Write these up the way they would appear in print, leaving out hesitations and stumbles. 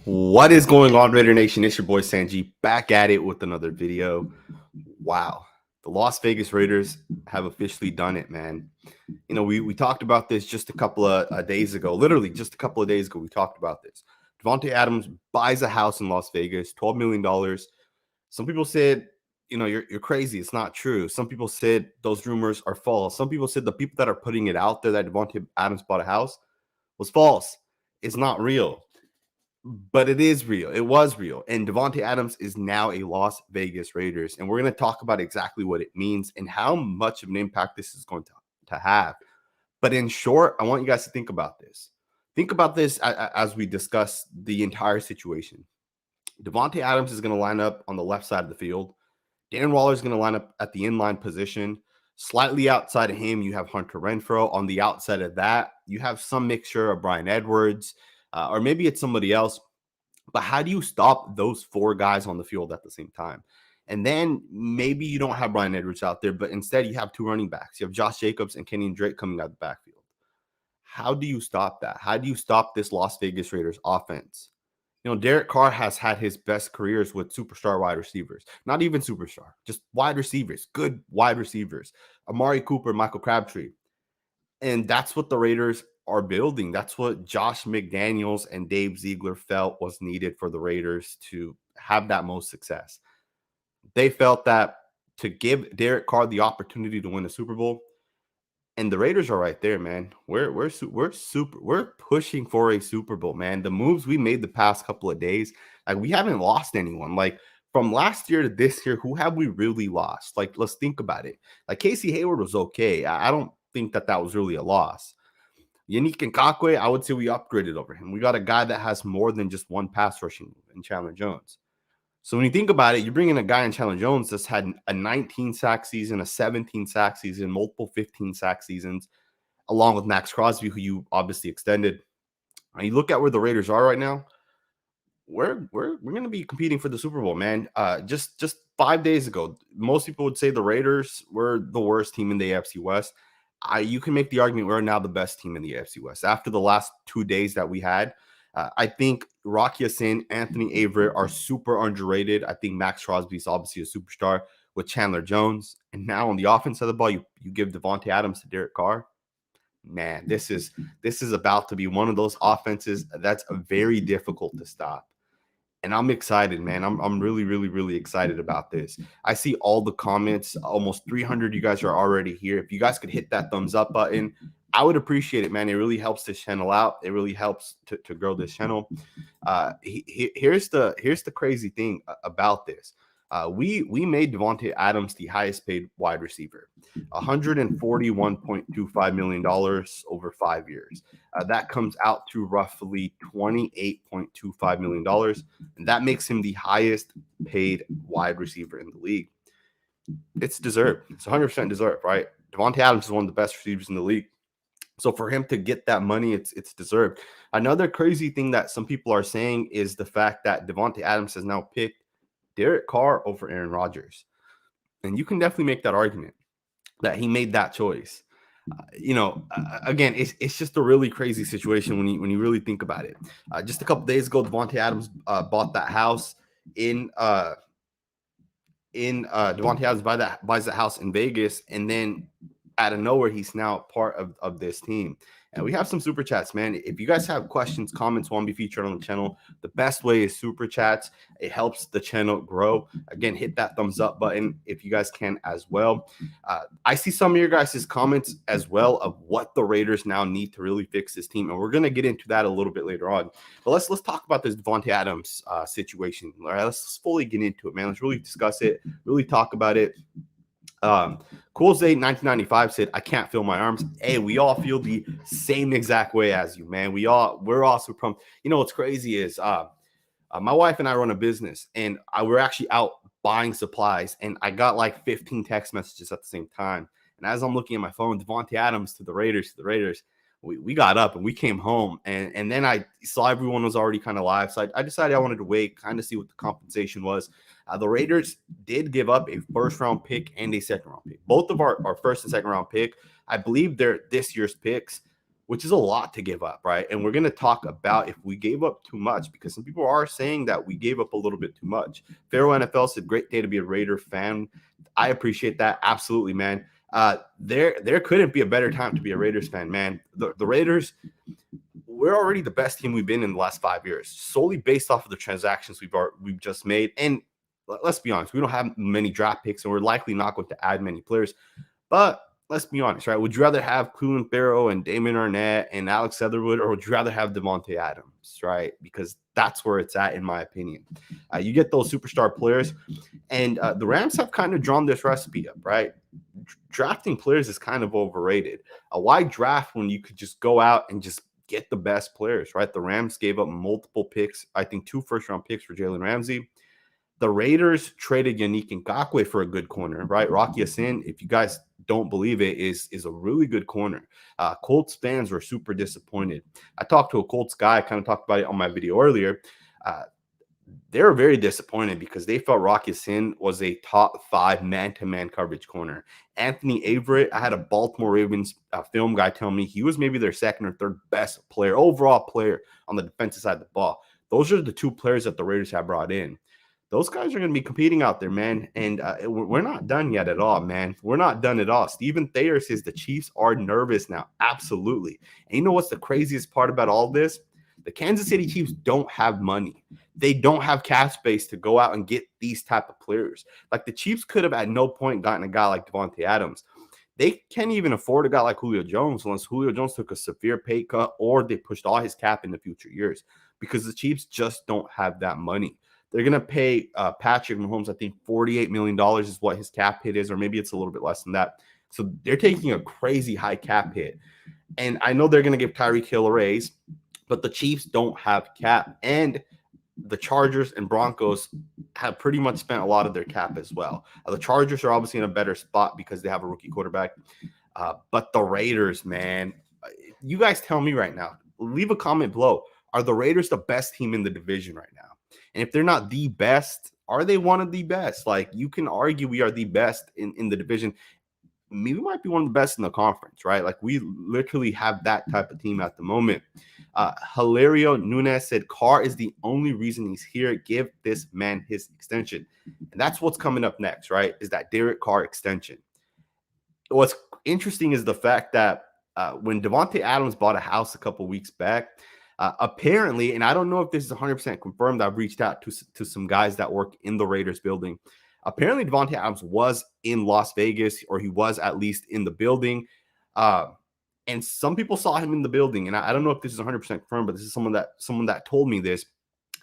What is going on, Raider Nation? It's your boy Sanji back at it with another video. Wow, the Las Vegas Raiders have officially done it, man. You know, we talked about this just a couple of days ago. Literally, just a couple of days ago, we talked about this. Devante Adams buys a house in Las Vegas, $12 million. Some people said, you're crazy. It's not true. Some people said those rumors are false. Some people said the people that are putting it out there that Devante Adams bought a house was false. It's not real. But it is real. It was real. And Devante Adams is now a Las Vegas Raiders. And we're going to talk about exactly what it means and how much of an impact this is going to have. But in short, I want you guys to think about this. Think about this as we discuss the entire situation. Devante Adams is going to line up on the left side of the field. Darren Waller is going to line up at the inline position. Slightly outside of him, you have Hunter Renfrow. On the outside of that, you have some mixture of Bryan Edwards, or maybe it's somebody else. But how do you stop those four guys on the field at the same time? And then maybe you don't have Bryan Edwards out there, but instead you have two running backs. You have Josh Jacobs and Kenyon Drake coming out of the backfield. How do you stop that? How do you stop this Las Vegas Raiders offense? Derek Carr has had his best careers with superstar wide receivers. Not even superstar, just wide receivers, good wide receivers. Amari Cooper, Michael Crabtree. And that's what the Raiders are building. That's what Josh McDaniels and Dave Ziegler felt was needed for the Raiders to have that most success. They felt that to give Derek Carr the opportunity to win a Super Bowl, and the Raiders are right there, man. We're pushing for a Super Bowl, man. The moves we made the past couple of days, like we haven't lost anyone. Like from last year to this year, who have we really lost? Like let's think about it. Like Casey Hayward was okay. I don't think that was really a loss. Yannick Ngakoue, I would say we upgraded over him. We got a guy that has more than just one pass rushing move in Chandler Jones. So when you think about it, you're bringing a guy in Chandler Jones that's had a 19 sack season, a 17 sack season, multiple 15 sack seasons, along with Max Crosby, who you obviously extended. And you look at where the Raiders are right now, we're going to be competing for the Super Bowl, man. Just 5 days ago, most people would say the Raiders were the worst team in the AFC West. You can make the argument we're now the best team in the AFC West. After the last 2 days that we had, I think Rocky Sin, Anthony Averett are super underrated. I think Max Crosby is obviously a superstar with Chandler Jones. And now on the offense side of the ball, you give Devante Adams to Derek Carr. Man, this is about to be one of those offenses that's very difficult to stop. And I'm excited, man. I'm really, really, really excited about this. I see all the comments, almost 300 you guys are already here. If you guys could hit that thumbs up button, I would appreciate it, man. It really helps this channel out. It really helps to grow this channel. Here's the crazy thing about this. We made Devante Adams the highest paid wide receiver, $141.25 million over 5 years. That comes out to roughly $28.25 million, and that makes him the highest paid wide receiver in the league. It's deserved. It's 100% deserved, right? Devante Adams is one of the best receivers in the league. So for him to get that money, it's deserved. Another crazy thing that some people are saying is the fact that Devante Adams has now picked Derek Carr over Aaron Rodgers. And you can definitely make that argument that he made that choice. Again, it's just a really crazy situation when you really think about it. Just a couple days ago, Devante Adams bought that house in Devante Adams buys that house in Vegas, and then out of nowhere, he's now part of this team. And we have some super chats, man. If you guys have questions, comments, want to be featured on the channel, the best way is super chats. It helps the channel grow. Again, hit that thumbs up button if you guys can as well. I see some of your guys' comments as well of what the Raiders now need to really fix this team. And we're going to get into that a little bit later on. But let's talk about this Devante Adams situation. All right, let's fully get into it, man. Let's really discuss it, really talk about it. Cool Zay 1995 said, I can't feel my arms. Hey, we all feel the same exact way as you, man. We're all super pumped. What's crazy is my wife and I run a business, and we're actually out buying supplies, and I got like 15 text messages at the same time. And as I'm looking at my phone, Devante Adams to the Raiders. We got up and we came home, and then I saw everyone was already kind of live. So I decided I wanted to wait, kind of see what the compensation was. The Raiders did give up a first-round pick and a second-round pick. Both of our first and second-round pick, I believe they're this year's picks. which is a lot to give up, right? And we're going to talk about if we gave up too much, because some people are saying that we gave up a little bit too much. Pharaoh NFL said, great day to be a Raider fan. I appreciate that. Absolutely, man. There couldn't be a better time to be a Raiders fan, man. The Raiders, we're already the best team we've been in the last 5 years, solely based off of the transactions we've just made. And let's be honest, we don't have many draft picks, and we're likely not going to add many players. But let's be honest, right? Would you rather have Cleveland Farrell and Damon Arnett and Alex Leatherwood, or would you rather have Devante Adams, right? Because that's where it's at, in my opinion. You get those superstar players, and the Rams have kind of drawn this recipe up, right? Drafting players is kind of overrated. Why draft when you could just go out and just get the best players, right? The Rams gave up multiple picks, I think 2 first-round picks for Jalen Ramsey. The Raiders traded Yannick Ngakoue for a good corner, right? Rocky Sin, if you guys don't believe it, is a really good corner. Colts fans were super disappointed. I talked to a Colts guy, I kind of talked about it on my video earlier. They were very disappointed because they felt Rocky Sin was a top 5 man-to-man coverage corner. Anthony Averett, I had a Baltimore Ravens film guy tell me he was maybe their second or third best player, overall player on the defensive side of the ball. Those are the 2 players that the Raiders have brought in. Those guys are going to be competing out there, man. And we're not done yet at all, man. We're not done at all. Stephen Thayer says the Chiefs are nervous now. Absolutely. And you know what's the craziest part about all this? The Kansas City Chiefs don't have money. They don't have cap space to go out and get these type of players. Like, the Chiefs could have at no point gotten a guy like Devante Adams. They can't even afford a guy like Julio Jones unless Julio Jones took a severe pay cut or they pushed all his cap into future years, because the Chiefs just don't have that money. They're going to pay Patrick Mahomes, I think $48 million is what his cap hit is, or maybe it's a little bit less than that. So they're taking a crazy high cap hit. And I know they're going to give Tyreek Hill a raise, but the Chiefs don't have cap. And the Chargers and Broncos have pretty much spent a lot of their cap as well. The Chargers are obviously in a better spot because they have a rookie quarterback. But the Raiders, man, you guys tell me right now. Leave a comment below. Are the Raiders the best team in the division right now? And if they're not the best, are they one of the best? Like, you can argue we are the best in the division. Maybe we might be one of the best in the conference, right? Like, we literally have that type of team at the moment. Hilario Nunez said, Carr is the only reason he's here. Give this man his extension. And that's what's coming up next, right? Is that Derek Carr extension. What's interesting is the fact that when Devante Adams bought a house a couple weeks back, apparently, and I don't know if this is 100% confirmed, I've reached out to some guys that work in the Raiders building. Apparently, Devante Adams was in Las Vegas, or he was at least in the building. And some people saw him in the building. And I don't know if this is 100% confirmed, but this is someone that told me this.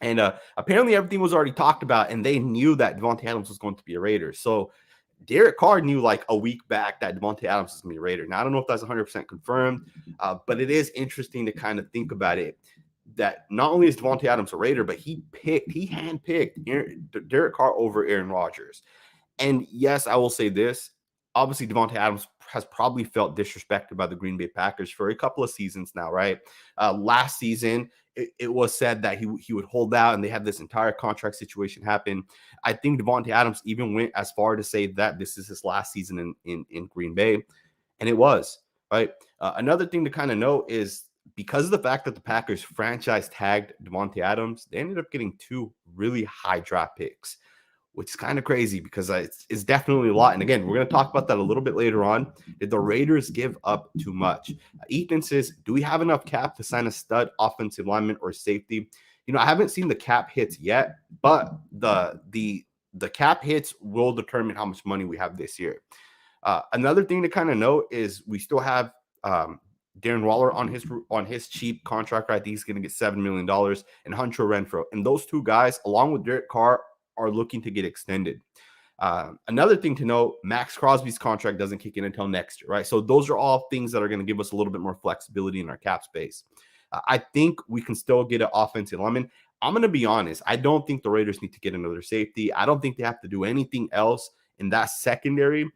And apparently everything was already talked about, and they knew that Devante Adams was going to be a Raider. So Derek Carr knew like a week back that Devante Adams was going to be a Raider. Now, I don't know if that's 100% confirmed, but it is interesting to kind of think about it, that not only is Devante Adams a Raider, but he handpicked Derek Carr over Aaron Rodgers. And yes, I will say this. Obviously, Devante Adams has probably felt disrespected by the Green Bay Packers for a couple of seasons now, right? Last season, it was said that he would hold out, and they had this entire contract situation happen. I think Devante Adams even went as far to say that this is his last season in Green Bay, and it was, right? Another thing to kind of note is, because of the fact that the Packers franchise tagged Devante Adams, they ended up getting 2 really high draft picks, which is kind of crazy because it's definitely a lot. And again, we're going to talk about that a little bit later on. Did the Raiders give up too much? Ethan says, do we have enough cap to sign a stud offensive lineman or safety? You know, I haven't seen the cap hits yet, but the cap hits will determine how much money we have this year. Another thing to kind of note is we still have Darren Waller on his cheap contract, right? He's going to get $7 million, and Hunter Renfrow. And those 2 guys, along with Derek Carr, are looking to get extended. Another thing to note, Max Crosby's contract doesn't kick in until next year, right? So those are all things that are going to give us a little bit more flexibility in our cap space. I think we can still get an offensive lineman. I'm going to be honest. I don't think the Raiders need to get another safety. I don't think they have to do anything else in that secondary.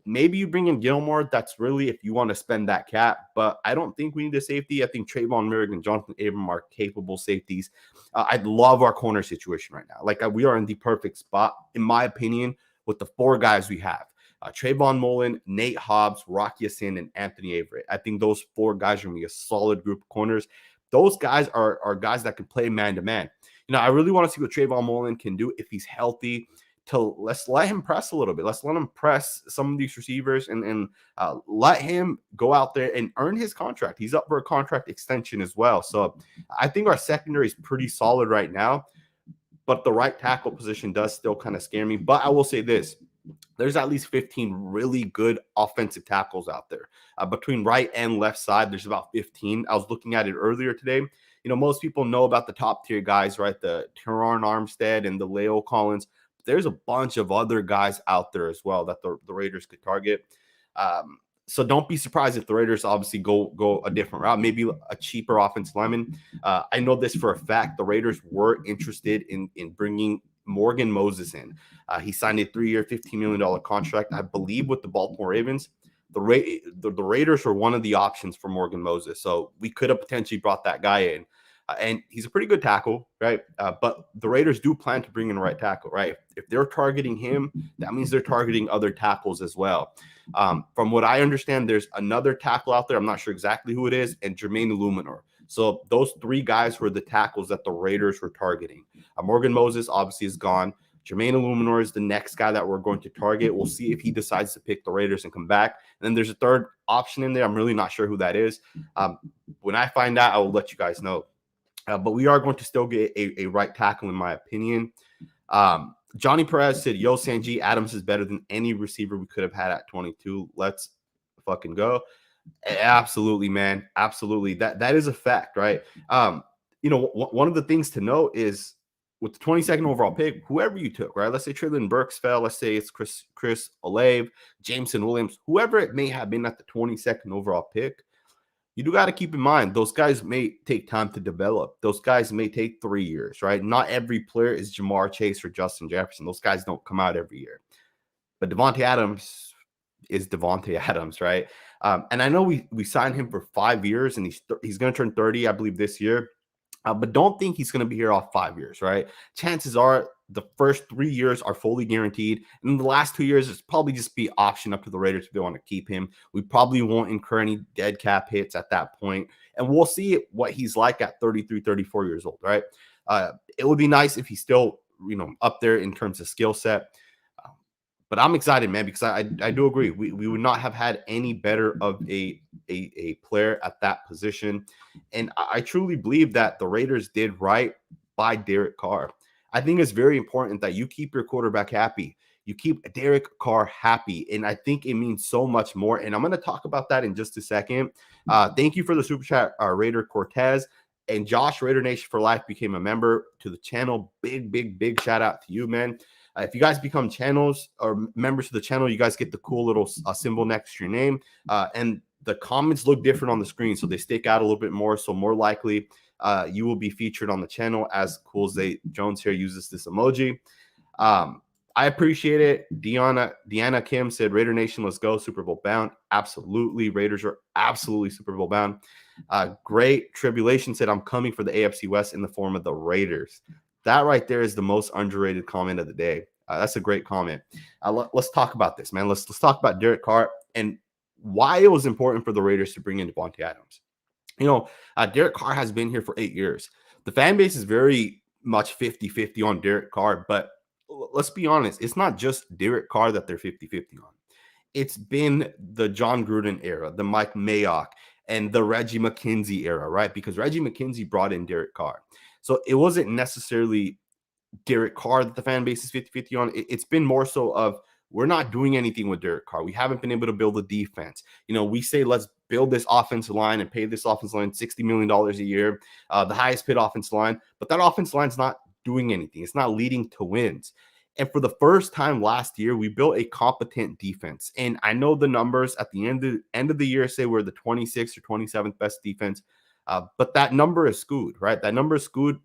Maybe you bring in Gilmore. That's really if you want to spend that cap. But I don't think we need a safety. I think Trayvon Merrick and Jonathan Abram are capable safeties. I love our corner situation right now. Like, we are in the perfect spot, in my opinion, with the 4 guys we have. Trayvon Mullen, Nate Hobbs, Rocky Sin, and Anthony Averett. I think those 4 guys are going to be a solid group of corners. Those guys are guys that can play man-to-man. I really want to see what Trayvon Mullen can do if he's healthy. Let's let him press a little bit. Let's let him press some of these receivers and let him go out there and earn his contract. He's up for a contract extension as well. So I think our secondary is pretty solid right now, but the right tackle position does still kind of scare me. But I will say this. There's at least 15 really good offensive tackles out there. Between right and left side, there's about 15. I was looking at it earlier today. Most people know about the top tier guys, right? The Teron Armstead and the Leo Collins. There's a bunch of other guys out there as well that the Raiders could target. So don't be surprised if the Raiders obviously go a different route, maybe a cheaper offensive lineman. I know this for a fact. The Raiders were interested in bringing Morgan Moses in. He signed a 3-year, $15 million contract, I believe, with the Baltimore Ravens. The Raiders were one of the options for Morgan Moses. So we could have potentially brought that guy in. And he's a pretty good tackle, right? But the Raiders do plan to bring in a right tackle, right? If they're targeting him, that means they're targeting other tackles as well. From what I understand, there's another tackle out there. I'm not sure exactly who it is, and Jermaine Illuminor. So those 3 guys were the tackles that the Raiders were targeting. Morgan Moses obviously is gone. Jermaine Illuminor is the next guy that we're going to target. We'll see if he decides to pick the Raiders and come back. And then there's a third option in there. I'm really not sure who that is. When I find out, I will let you guys know. But we are going to still get a right tackle, in my opinion. Johnny Perez said, yo, Sanjit, Adams is better than any receiver we could have had at 22. Let's fucking go. Absolutely, man. Absolutely. That is a fact, right? One of the things to note is with the 22nd overall pick, whoever you took, right? Let's say Traylon Burks fell. Let's say it's Chris Olave, Jameson Williams, whoever it may have been at the 22nd overall pick. You do got to keep in mind, those guys may take time to develop. Those guys may take 3 years, right? Not every player is Jamar Chase or Justin Jefferson. Those guys don't come out every year. But Devante Adams is Devante Adams, right? And I know we signed him for 5 years, and he's going to turn 30, I believe, this year. But don't think he's going to be here off 5 years, right? Chances are the first 3 years are fully guaranteed. And the last 2 years is probably just be option up to the Raiders if they want to keep him. We probably won't incur any dead cap hits at that point. And we'll see what he's like at 33, 34 years old, right? It would be nice if he's still, up there in terms of skill set. But I'm excited, man, because I do agree. We would not have had any better of a player at that position. And I truly believe that the Raiders did right by Derek Carr. I think it's very important that you keep your quarterback happy. You keep Derek Carr happy. And I think it means so much more. And I'm going to talk about that in just a second. Thank you for the super chat, Raider Cortez. And Josh, Raider Nation for Life, became a member to the channel. Big shout out to you, man. If you guys become channels or members of the channel, you guys get the cool little symbol next to your name. And the comments look different on the screen, so they stick out a little bit more. So more likely you will be featured on the channel, as Cool Zay Jones here uses this emoji. I appreciate it. Deanna Kim said, Raider Nation, let's go. Super Bowl bound. Absolutely. Raiders are absolutely Super Bowl bound. Great Tribulation said, I'm coming for the AFC West in the form of the Raiders. That right there is the most underrated comment of the day. That's a great comment. Let's talk about this, man. Let's talk about Derek Carr and why it was important for the Raiders to bring in Devante Adams. Derek Carr has been here for 8 years. The fan base is very much 50-50 on Derek Carr, but let's be honest. It's not just Derek Carr that they're 50-50 on. It's been the John Gruden era, the Mike Mayock, and the Reggie McKenzie era, right? Because Reggie McKenzie brought in Derek Carr. So it wasn't necessarily Derek Carr that the fan base is 50-50 on. It's been more so of we're not doing anything with Derek Carr. We haven't been able to build a defense. We say let's build this offensive line and pay this offensive line $60 million a year, the highest paid offensive line. But that offensive line's not doing anything. It's not leading to wins. And for the first time last year, we built a competent defense. And I know the numbers at the end of the year say we're the 26th or 27th best defense. But that number is skewed, right? That number is skewed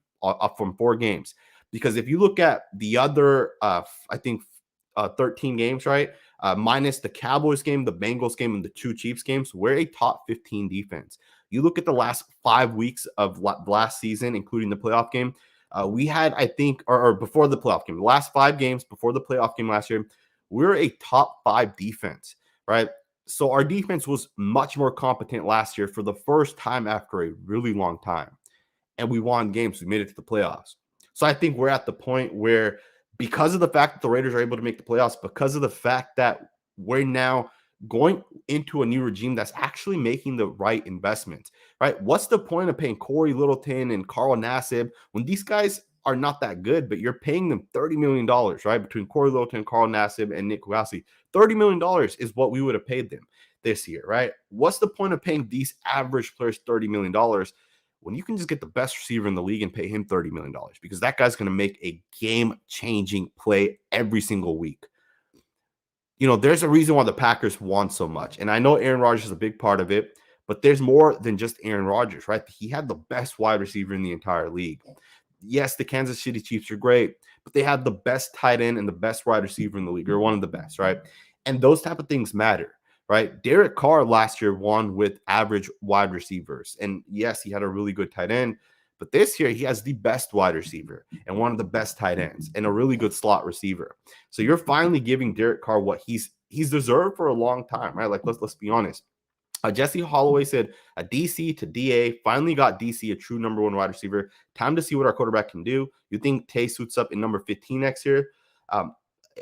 from 4 games. Because if you look at the other, 13 games, right? Minus the Cowboys game, the Bengals game, and the 2 Chiefs games, we're a top 15 defense. You look at the last 5 weeks of last season, including the playoff game, we had, or before the playoff game, the last 5 games before the playoff game last year, we're a top 5 defense, right? So our defense was much more competent last year for the first time after a really long time. And we won games. We made it to the playoffs. So I think we're at the point where, because of the fact that the Raiders are able to make the playoffs, because of the fact that we're now going into a new regime that's actually making the right investments, right? What's the point of paying Corey Littleton and Carl Nassib when these guys are not that good, but you're paying them $30 million, right? Between Corey Littleton, Carl Nassib, and Nick Kwiatkowski, $30 million is what we would have paid them this year, right? What's the point of paying these average players $30 million when you can just get the best receiver in the league and pay him $30 million? Because that guy's going to make a game-changing play every single week. There's a reason why the Packers won so much. And I know Aaron Rodgers is a big part of it, but there's more than just Aaron Rodgers, right? He had the best wide receiver in the entire league. Yes, the Kansas City Chiefs are great, but they had the best tight end and the best wide receiver in the league, or one of the best, right? And those type of things matter, right? Derek Carr last year won with average wide receivers. And yes, he had a really good tight end, but this year he has the best wide receiver and one of the best tight ends and a really good slot receiver. So you're finally giving Derek Carr what he's deserved for a long time, right? Like let's be honest. Jesse Holloway said a DC to DA, finally got DC a true number 1 wide receiver. Time to see what our quarterback can do. You think Tay suits up in number 15 next year?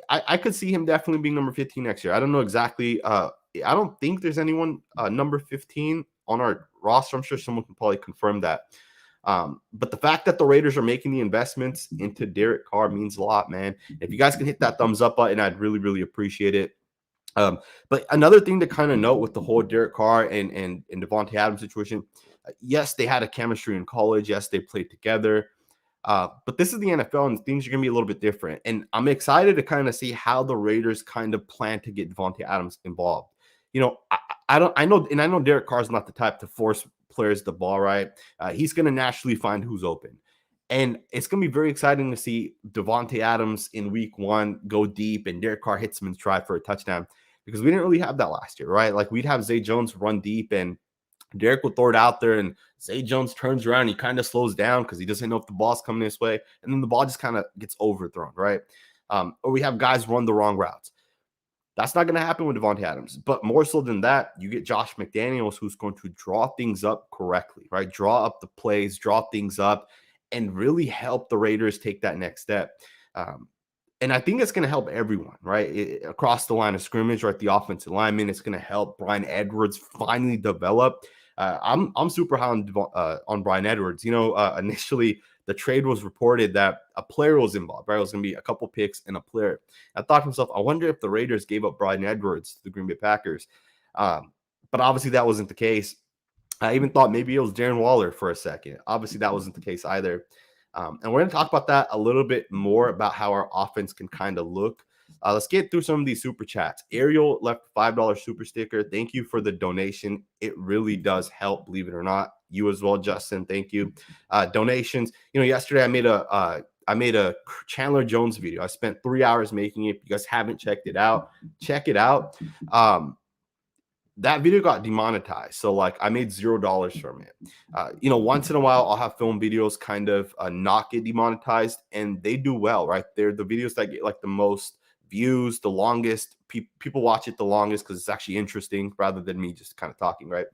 I could see him definitely being number 15 next year. I don't know exactly. I don't think there's anyone number 15 on our roster. I'm sure someone can probably confirm that. But the fact that the Raiders are making the investments into Derek Carr means a lot, man. If you guys can hit that thumbs up button, I'd really, really appreciate it. But another thing to kind of note with the whole Derek Carr and Devante Adams situation, yes, they had a chemistry in college. Yes, they played together. But this is the NFL, and things are going to be a little bit different. And I'm excited to kind of see how the Raiders kind of plan to get Devante Adams involved. I know Derek Carr is not the type to force players the ball, right? He's going to naturally find who's open. And it's going to be very exciting to see Devante Adams in week 1 go deep and Derek Carr hits him and try for a touchdown, because we didn't really have that last year, right? Like we'd have Zay Jones run deep and Derek would throw it out there and Zay Jones turns around. He kind of slows down because he doesn't know if the ball's coming this way. And then the ball just kind of gets overthrown, right? Or we have guys run the wrong routes. That's not going to happen with Devante Adams. But more so than that, you get Josh McDaniels, who's going to draw things up correctly, right? Draw up the plays, draw things up, and really help the Raiders take that next step. And I think it's going to help everyone, right? Across the line of scrimmage, right? The offensive lineman, it's going to help Bryan Edwards finally develop. I'm super high on Bryan Edwards. Initially the trade was reported that a player was involved, right? It was going to be a couple picks and a player. I thought to myself, I wonder if the Raiders gave up Bryan Edwards to the Green Bay Packers. But obviously that wasn't the case. I even thought maybe it was Darren Waller for a second. Obviously that wasn't the case either. And we're going to talk about that a little bit more, about how our offense can kind of look. Let's get through some of these super chats. Ariel left a $5 super sticker. Thank you for the donation. It really does help, believe it or not. You as well, Justin. Thank you. Donations. Yesterday I made a Chandler Jones video. I spent 3 hours making it. If you guys haven't checked it out, check it out. That video got demonetized. So I made $0 from it. Once in a while I'll have film videos kind of not get demonetized, and they do well, right? They're the videos that get the most views, the longest. People watch it the longest because it's actually interesting rather than me just kind of talking, right?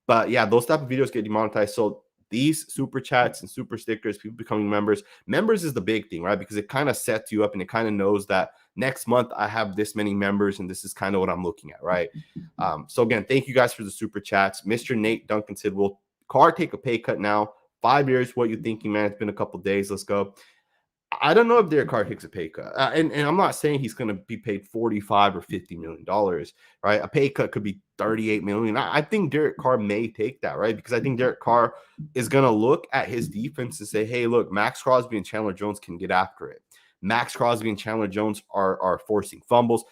But yeah, those type of videos get demonetized. So these super chats and super stickers, people becoming members is the big thing, right? Because it kind of sets you up and it kind of knows that next month I have this many members and this is kind of what I'm looking at, right? So again, thank you guys for the super chats. Mr. Nate Duncan said, will Carr take a pay cut now? 5 years, what you thinking, man? It's been a couple days. Let's go. I don't know if Derek Carr takes a pay cut. And I'm not saying he's going to be paid $45 or $50 million, right? A pay cut could be $38 million. I think Derek Carr may take that, right? Because I think Derek Carr is going to look at his defense and say, hey, look, Max Crosby and Chandler Jones can get after it. Max Crosby and Chandler Jones are forcing fumbles.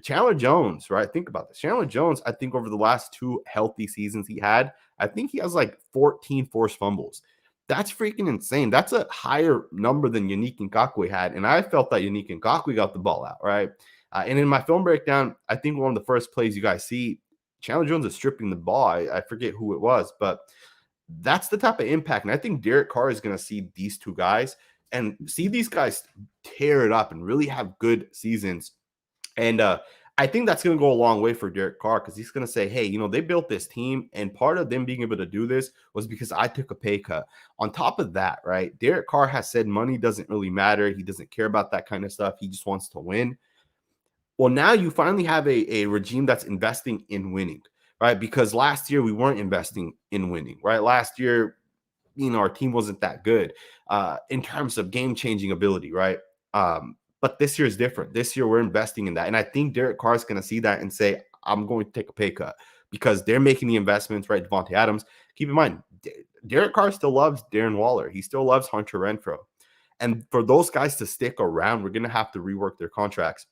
Chandler Jones, right? Think about this. Chandler Jones, I think over the last 2 healthy seasons he had, I think he has 14 forced fumbles. That's freaking insane. That's a higher number than Yannick Ngakoue had. And I felt that Yannick Ngakoue got the ball out, right? And in my film breakdown, I think one of the first plays you guys see, Chandler Jones is stripping the ball. I forget who it was, but that's the type of impact. And I think Derek Carr is going to see these 2 guys and see these guys tear it up and really have good seasons And I think that's going to go a long way for Derek Carr because he's going to say, hey, they built this team, and part of them being able to do this was because I took a pay cut. On top of that, right, Derek Carr has said money doesn't really matter. He doesn't care about that kind of stuff. He just wants to win. Well, now you finally have a regime that's investing in winning, right? Because last year we weren't investing in winning, right? Last year, our team wasn't that good in terms of game-changing ability, right? But this year is different. This year we're investing in that. And I think Derek Carr is going to see that and say, I'm going to take a pay cut because they're making the investments, right? Devante Adams. Keep in mind, Derek Carr still loves Darren Waller. He still loves Hunter Renfrow. And for those guys to stick around, we're going to have to rework their contracts.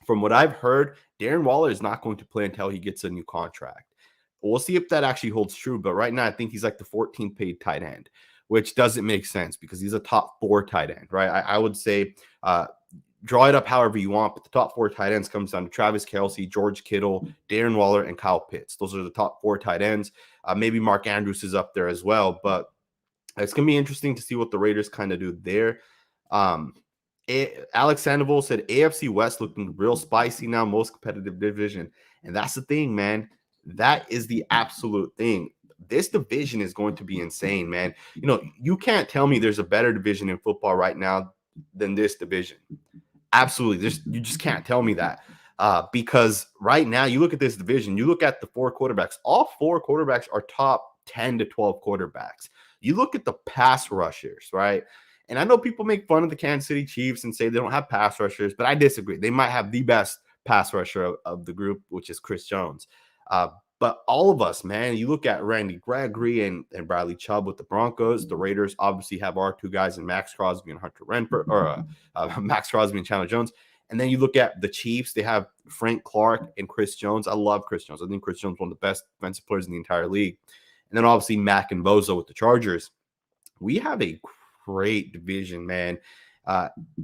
From what I've heard, Darren Waller is not going to play until he gets a new contract. We'll see if that actually holds true. But right now, I think he's like the 14th paid tight end, which doesn't make sense because he's a top 4 tight end, right? I would say draw it up however you want, but the top 4 tight ends comes down to Travis Kelce, George Kittle, Darren Waller, and Kyle Pitts. Those are the top 4 tight ends. Maybe Mark Andrews is up there as well, but it's going to be interesting to see what the Raiders kind of do there. Alex Sandoval said AFC West looking real spicy now, most competitive division. And that's the thing, man. That is the absolute thing. This division is going to be insane, man. You can't tell me there's a better division in football right now than this division. Absolutely. You just can't tell me that. Because right now, you look at this division, you look at the 4 quarterbacks. All 4 quarterbacks are top 10 to 12 quarterbacks. You look at the pass rushers, right? And I know people make fun of the Kansas City Chiefs and say they don't have pass rushers, but I disagree. They might have the best pass rusher of the group, which is Chris Jones. But all of us, man, you look at Randy Gregory and Bradley Chubb with the Broncos. The Raiders obviously have our 2 guys in Max Crosby and Hunter Renfrow, or Max Crosby and Chandler Jones. And then you look at the Chiefs. They have Frank Clark and Chris Jones. I love Chris Jones. I think Chris Jones is one of the best defensive players in the entire league. And then obviously Mack and Bozo with the Chargers. We have a great division, man.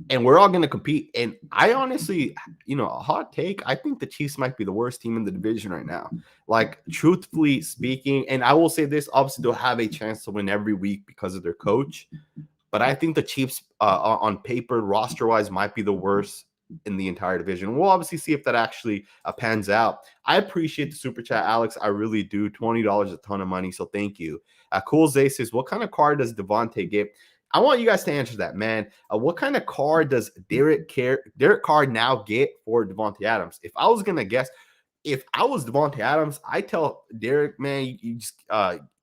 And we're all going to compete. And I honestly, a hot take, I think the Chiefs might be the worst team in the division right now. Like, truthfully speaking, and I will say this, obviously they'll have a chance to win every week because of their coach. But I think the Chiefs, on paper, roster-wise, might be the worst in the entire division. We'll obviously see if that actually pans out. I appreciate the super chat, Alex. I really do. $20 a ton of money, so thank you. Cool Zay says, what kind of car does Davante get? I want you guys to answer that, man. What kind of car does Derek Carr now get for Devante Adams? If I was going to guess, if I was Devante Adams, I tell Derek, man, you just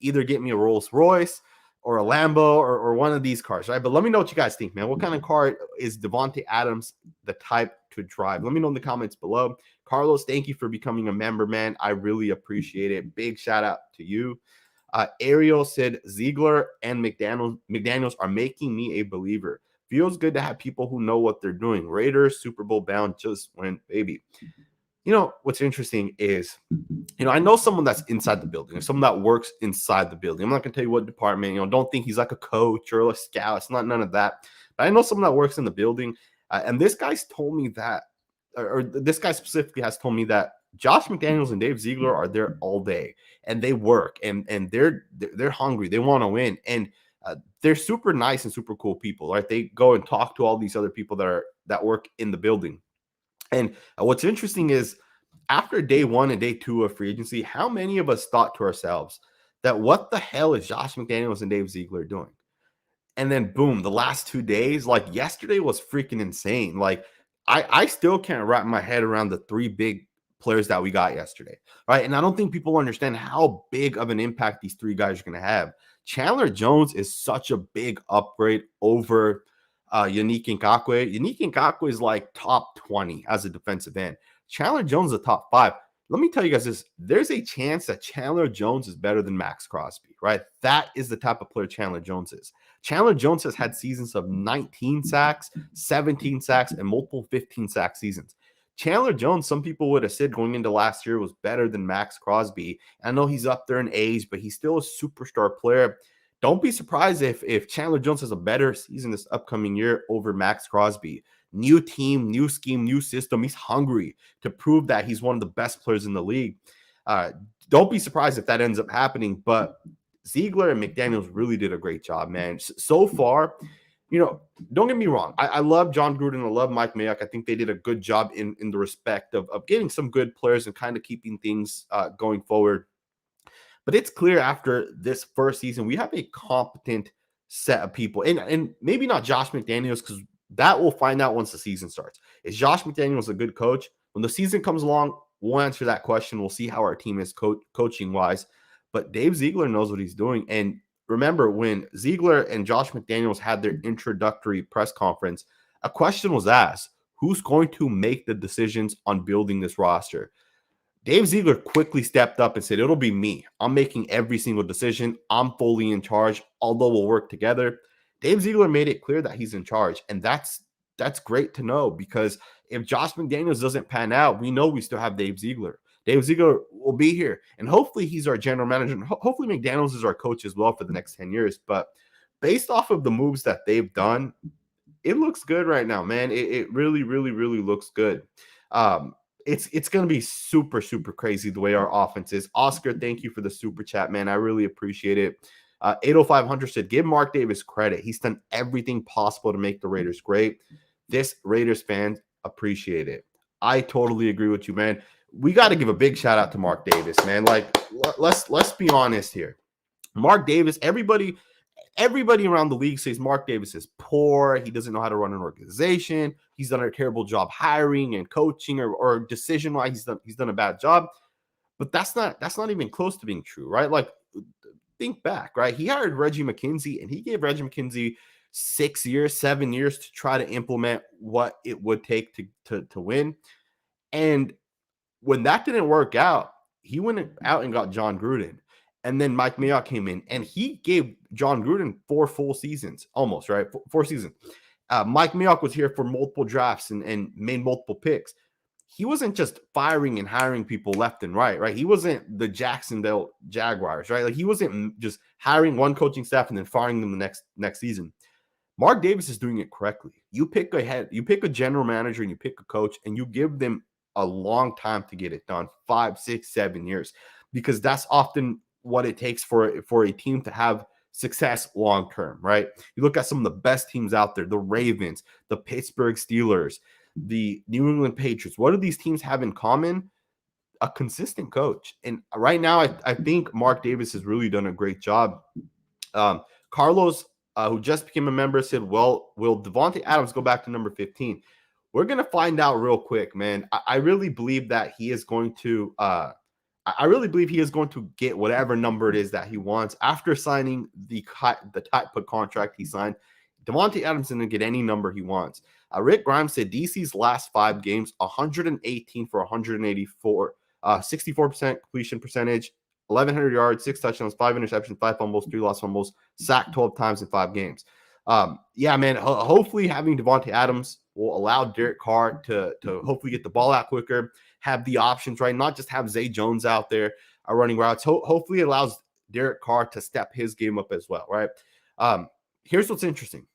either get me a Rolls Royce or a Lambo or one of these cars, right? But let me know what you guys think, man. What kind of car is Devante Adams the type to drive? Let me know in the comments below. Carlos, thank you for becoming a member, man. I really appreciate it. Big shout out to you. Ariel said, Ziegler and McDaniels are making me a believer. Feels good to have people who know what they're doing. Raiders, Super Bowl bound, just went, baby. What's interesting is, I know someone that's inside the building, or someone that works inside the building. I'm not going to tell you what department. Don't think he's like a coach or a scout. It's not none of that. But I know someone that works in the building, and this guy's told me that, or this guy specifically has told me that Josh McDaniels and Dave Ziegler are there all day, and they work, and they're hungry. They want to win, and they're super nice and super cool people, right? They go and talk to all these other people that work in the building. And what's interesting is, after day 1 and day 2 of free agency, how many of us thought to ourselves that what the hell is Josh McDaniels and Dave Ziegler doing? And then boom, the last 2 days, like yesterday was freaking insane. Like I still can't wrap my head around the 3 big players that we got yesterday, right? And I don't think people understand how big of an impact these 3 guys are going to have. Chandler Jones is such a big upgrade over Yannick Ngakoue. Yannick Ngakoue is like top 20 as a defensive end. Chandler Jones is a top 5. Let me tell you guys this. There's a chance that Chandler Jones is better than Max Crosby, right? That is the type of player Chandler Jones is. Chandler Jones has had seasons of 19 sacks, 17 sacks, and multiple 15-sack seasons. Chandler Jones, some people would have said going into last year, was better than Max Crosby. I know he's up there in age, but he's still a superstar player. Don't be surprised if Chandler Jones has a better season this upcoming year over Max Crosby. New team, new scheme, new system. He's hungry to prove that he's one of the best players in the league. Don't be surprised if that ends up happening. But Ziegler and McDaniels really did a great job, man. So far, don't get me wrong. I love John Gruden. I love Mike Mayock. I think they did a good job in the respect of getting some good players and kind of keeping things going forward. But it's clear after this first season, we have a competent set of people. And maybe not Josh McDaniels, because that we'll find out once the season starts. Is Josh McDaniels a good coach? When the season comes along, we'll answer that question. We'll see how our team is coaching-wise. But Dave Ziegler knows what he's doing. And remember, when Ziegler and Josh McDaniels had their introductory press conference, a question was asked, who's going to make the decisions on building this roster? Dave Ziegler quickly stepped up and said, it'll be me. I'm making every single decision. I'm fully in charge, although we'll work together. Dave Ziegler made it clear that he's in charge, and that's great to know, because if Josh McDaniels doesn't pan out, we know we still have Dave Ziegler. Dave Ziegler will be here, and hopefully he's our general manager, and hopefully McDaniels is our coach as well for the next 10 years. But based off of the moves that they've done, it looks good right now, man. It really, really, really looks good. It's going to be super, super crazy the way our offense is. Oscar, thank you for the super chat, man. I really appreciate it. 80500 said, give Mark Davis credit. He's done everything possible to make the Raiders great. This Raiders fan appreciate it. I totally agree with you, man. We got to give a big shout out to Mark Davis, man. Like, let's be honest here. Mark Davis, everybody around the league says Mark Davis is poor. He doesn't know how to run an organization. He's done a terrible job hiring and coaching, or decision-wise, he's done a bad job. But that's not even close to being true, right? Like, think back, right? He hired Reggie McKenzie, and he gave Reggie McKenzie 7 years to try to implement what it would take to win. And when that didn't work out, he went out and got John Gruden. And then Mike Mayock came in, and he gave John Gruden 4 full seasons, almost, right? 4 seasons. Mike Mayock was here for multiple drafts and made multiple picks. He wasn't just firing and hiring people left and right? He wasn't the Jacksonville Jaguars, right? Like, he wasn't just hiring one coaching staff and then firing them the next season. Mark Davis is doing it correctly. You pick a general manager, and you pick a coach, and you give them a long time to get it done, 5, 6, 7 years, because that's often what it takes for a team to have success long term, right? You look at some of the best teams out there, the Ravens, the Pittsburgh Steelers, the New England Patriots. What do these teams have in common? A consistent coach. And right now, I think Mark Davis has really done a great job. Carlos, who just became a member, said, well, will Devante Adams go back to number 15? We're going to find out real quick, man. I really believe that he is going to get whatever number it is that he wants after signing the tight put contract he signed. Devante Adams didn't get any number he wants. Rick Grimes said DC's last 5 games, 118 for 184, 64% completion percentage, 1,100 yards, 6 touchdowns, 5 interceptions, 5 fumbles, 3 lost fumbles, sacked 12 times in 5 games. Yeah, man, hopefully having Davante Adams will allow Derek Carr to hopefully get the ball out quicker, have the options, right? Not just have Zay Jones out there running routes. Hopefully it allows Derek Carr to step his game up as well, right? Here's what's interesting.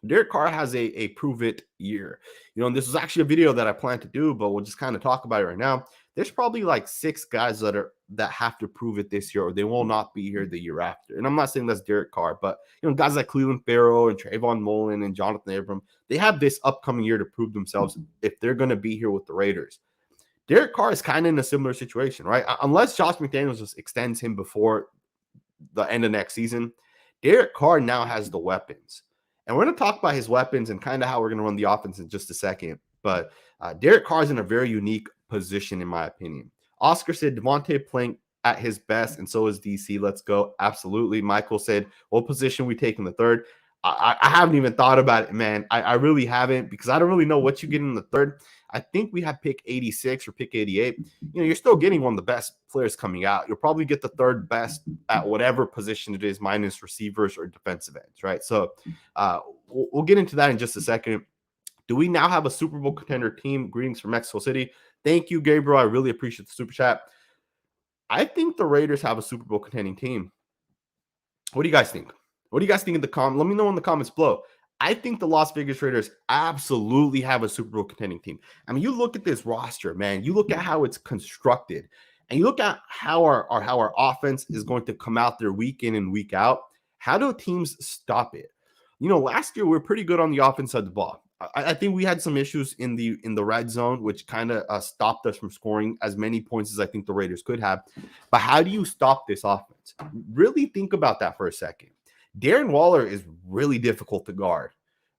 Derek Carr has a prove it year. And this was actually a video that I planned to do, but we'll just kind of talk about it right now. There's probably like 6 guys that have to prove it this year, or they will not be here the year after. And I'm not saying that's Derek Carr, but guys like Cleveland Farrell and Trayvon Mullen and Jonathan Abram, they have this upcoming year to prove themselves if they're going to be here with the Raiders. Derek Carr is kind of in a similar situation, right? Unless Josh McDaniels just extends him before the end of next season, Derek Carr now has the weapons. And we're going to talk about his weapons and kind of how we're going to run the offense in just a second. But Derek Carr is in a very unique position, in my opinion. Oscar said Devante playing at his best, and so is DC. Let's go. Absolutely. Michael said, what position we take in the third? I haven't even thought about it, man. I really haven't, because I don't really know what you get in the third. I think we have pick 86 or pick 88. You're still getting one of the best players coming out. You'll probably get the third best at whatever position it is, minus receivers or defensive ends, right? So we'll get into that in just a second. Do we now have a Super Bowl contender team? Greetings from Mexico City. Thank you, Gabriel. I really appreciate the super chat. I think the Raiders have a Super Bowl contending team. What do you guys think? What do you guys think in the comments? Let me know in the comments below. I think the Las Vegas Raiders absolutely have a Super Bowl contending team. I mean, you look at this roster, man. You look at how it's constructed, and you look at how our offense is going to come out there week in and week out. How do teams stop it? last year we were pretty good on the offense side of the ball. I think we had some issues in the red zone, which kind of stopped us from scoring as many points as I think the Raiders could have. But how do you stop this offense? Really think about that for a second. Darren Waller is really difficult to guard.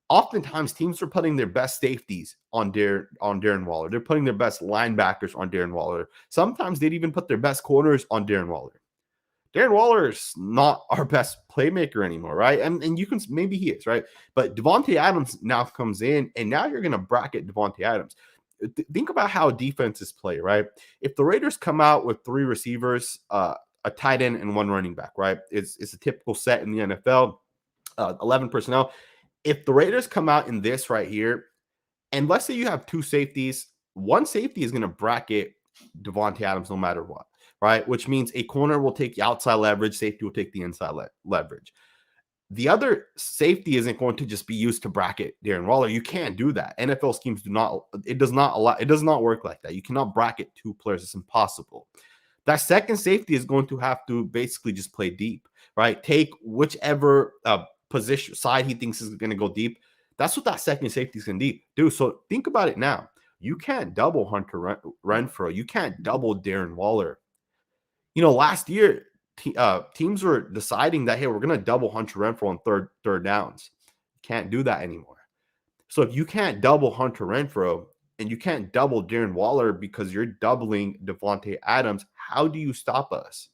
Oftentimes, teams are putting their best safeties on Darren Waller. They're putting their best linebackers on Darren Waller. Sometimes they'd even put their best corners on Darren Waller. Darren Waller is not our best playmaker anymore, right? And you can, maybe he is, right? But Devante Adams now comes in, and now you're going to bracket Devante Adams. Think about how defenses play, right? If the Raiders come out with 3 receivers, a tight end, and 1 running back, right? It's a typical set in the NFL, 11 personnel. If the Raiders come out in this right here, and let's say you have 2 safeties, 1 safety is going to bracket Devante Adams no matter what, right? Which means a corner will take the outside leverage, safety will take the inside leverage. The other safety isn't going to just be used to bracket Darren Waller. You can't do that. NFL schemes does not work like that. You cannot bracket 2 players. It's impossible. That second safety is going to have to basically just play deep, right? Take whichever position side he thinks is going to go deep. That's what that second safety is going to do. So think about it now. You can't double Hunter Renfrow. You can't double Darren Waller. Last year, teams were deciding that, hey, we're going to double Hunter Renfrow on third downs. Can't do that anymore. So if you can't double Hunter Renfrow and you can't double Darren Waller because you're doubling Devante Adams, how do you stop us?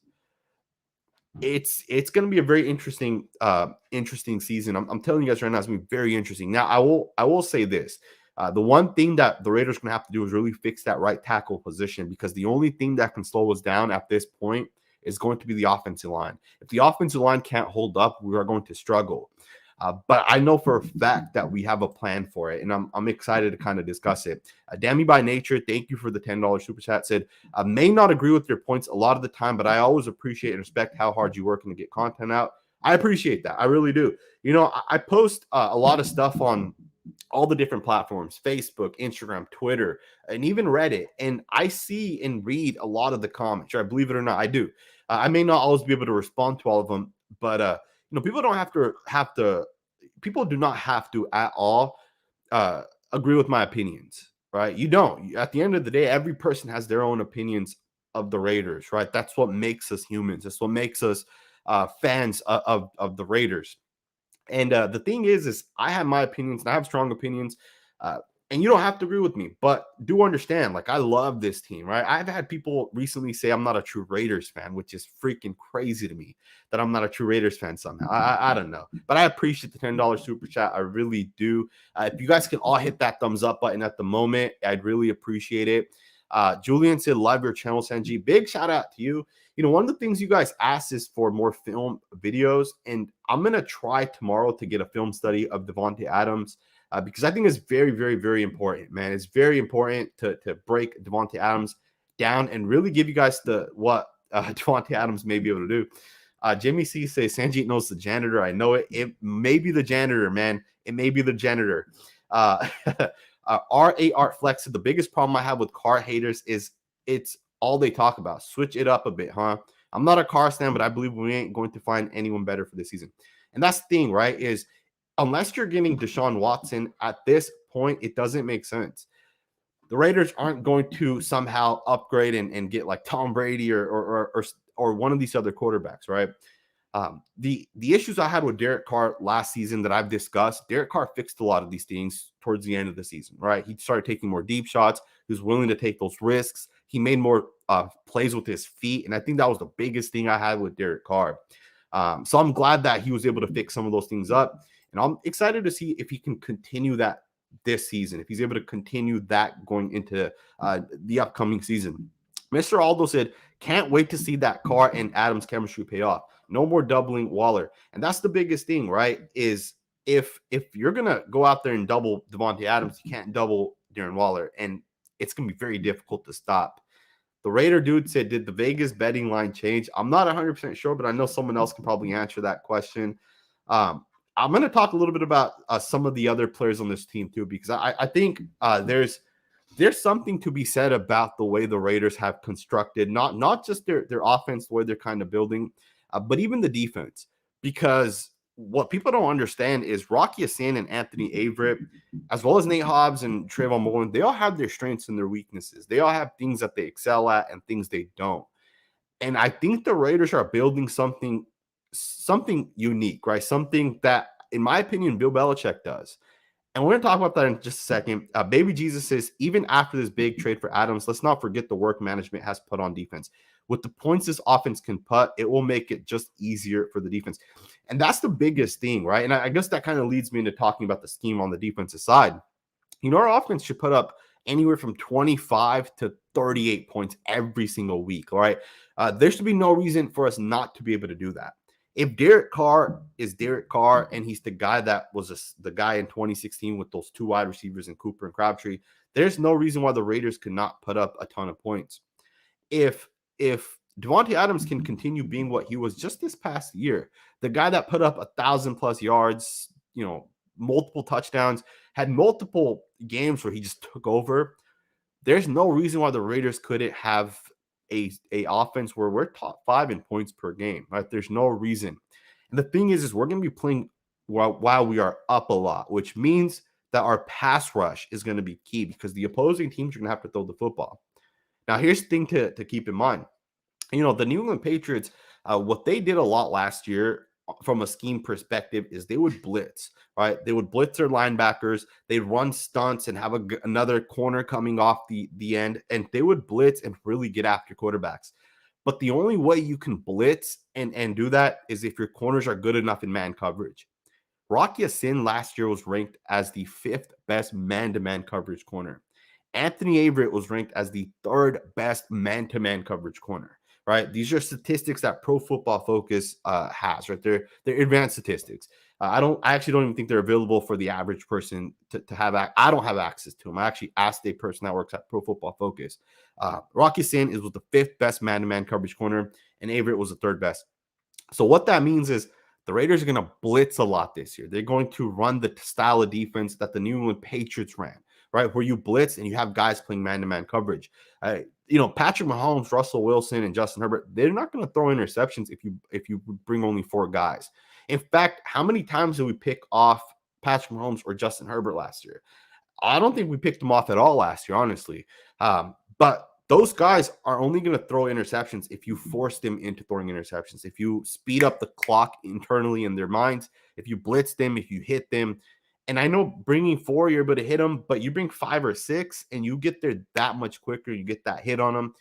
It's going to be a very interesting season. I'm telling you guys right now, it's going to be very interesting. Now, I will say this. The one thing that the Raiders are going to have to do is really fix that right tackle position, because the only thing that can slow us down at this point is going to be the offensive line. If the offensive line can't hold up, we are going to struggle. But I know for a fact that we have a plan for it, and I'm excited to kind of discuss it. Dammy by Nature, thank you for the $10 super chat. Said, I may not agree with your points a lot of the time, but I always appreciate and respect how hard you work and to get content out. I appreciate that. I really do. I post a lot of stuff on all the different platforms, Facebook, Instagram, Twitter, and even Reddit. And I see and read a lot of the comments. Right? Believe it or not, I do. I may not always be able to respond to all of them, but people don't have to. People do not have to at all agree with my opinions, right? You don't. At the end of the day, every person has their own opinions of the Raiders, right? That's what makes us humans. That's what makes us fans of the Raiders. And the thing is I have my opinions and I have strong opinions. And you don't have to agree with me, but do understand, I love this team, right? I've had people recently say I'm not a true Raiders fan, which is freaking crazy to me that I'm not a true Raiders fan somehow. I don't know, but I appreciate the $10 super chat. I really do. If you guys can all hit that thumbs up button at the moment, I'd really appreciate it. Julian said, love your channel, Sanji. Big shout out to you. One of the things you guys asked is for more film videos, and I'm going to try tomorrow to get a film study of Devante Adams. Because I think it's very, very, very important, man. It's very important to break Devante Adams down and really give you guys what Devante Adams may be able to do. Jimmy C says, Sanjit knows the janitor. I know it. It may be the janitor, man. It may be the janitor. R.A. Art Flex said, the biggest problem I have with Carr haters is it's all they talk about. Switch it up a bit, huh? I'm not a Carr fan, but I believe we ain't going to find anyone better for this season. And that's the thing, right, is unless you're getting Deshaun Watson at this point, it doesn't make sense. The Raiders aren't going to somehow upgrade and get like Tom Brady or one of these other quarterbacks, right? The issues I had with Derek Carr last season that I've discussed, Derek Carr fixed a lot of these things towards the end of the season, right? He started taking more deep shots. He was willing to take those risks. He made more plays with his feet, and I think that was the biggest thing I had with Derek Carr. So I'm glad that he was able to fix some of those things up. And I'm excited to see if he can continue that this season, if he's able to continue that going into the upcoming season. Mr. Aldo said, can't wait to see that Carr and Adams chemistry pay off. No more doubling Waller. And that's the biggest thing, right, is if you're going to go out there and double Devante Adams, you can't double Darren Waller. And it's going to be very difficult to stop. The Raider dude said, did the Vegas betting line change? I'm not 100% sure, but I know someone else can probably answer that question. I'm going to talk a little bit about some of the other players on this team too, because I think there's something to be said about the way the Raiders have constructed, not just their offense, the way they're kind of building, but even the defense. Because what people don't understand is Rocky Sin and Anthony Averett, as well as Nate Hobbs and Trayvon Mullen, they all have their strengths and their weaknesses. They all have things that they excel at and things they don't. And I think the Raiders are building something unique, right? Something that, in my opinion, Bill Belichick does. And we're going to talk about that in just a second. Baby Jesus says, even after this big trade for Adams, let's not forget the work management has put on defense. With the points this offense can put, it will make it just easier for the defense. And that's the biggest thing, right? And I guess that kind of leads me into talking about the scheme on the defensive side. Our offense should put up anywhere from 25 to 38 points every single week, all right? There should be no reason for us not to be able to do that. If Derek Carr is Derek Carr and he's the guy that was the guy in 2016 with those two wide receivers in Cooper and Crabtree, there's no reason why the Raiders could not put up a ton of points. If Devante Adams can continue being what he was just this past year, the guy that put up 1,000+ yards, multiple touchdowns, had multiple games where he just took over, there's no reason why the Raiders couldn't have a offense where we're top 5 in points per game, right? There's no reason. And the thing is we're going to be playing while we are up a lot, which means that our pass rush is going to be key because the opposing teams are going to have to throw the football. Now, here's the thing to keep in mind. The New England Patriots, what they did a lot last year from a scheme perspective is they would blitz, right? They would blitz their linebackers. They'd run stunts and have another corner coming off the end, and they would blitz and really get after quarterbacks. But the only way you can blitz and do that is if your corners are good enough in man coverage. Rocky Sin last year was ranked as the 5th best man-to-man coverage corner. Anthony Averett was ranked as the 3rd best man-to-man coverage corner. Right, these are statistics that Pro Football Focus has. Right, they're advanced statistics. I actually don't even think they're available for the average person to have. I don't have access to them. I actually asked a person that works at Pro Football Focus. Rocky Sin was the 5th best man-to-man coverage corner, and Averett was the 3rd best. So what that means is the Raiders are going to blitz a lot this year. They're going to run the style of defense that the New England Patriots ran, right, where you blitz and you have guys playing man-to-man coverage. Patrick Mahomes, Russell Wilson, and Justin Herbert, they're not going to throw interceptions if you bring only 4 guys. In fact, how many times did we pick off Patrick Mahomes or Justin Herbert last year? I don't think we picked them off at all last year, honestly. But those guys are only going to throw interceptions if you force them into throwing interceptions, if you speed up the clock internally in their minds, if you blitz them, if you hit them. And I know bringing 4, you're able to hit them, but you bring 5 or 6 and you get there that much quicker. You get that hit on them.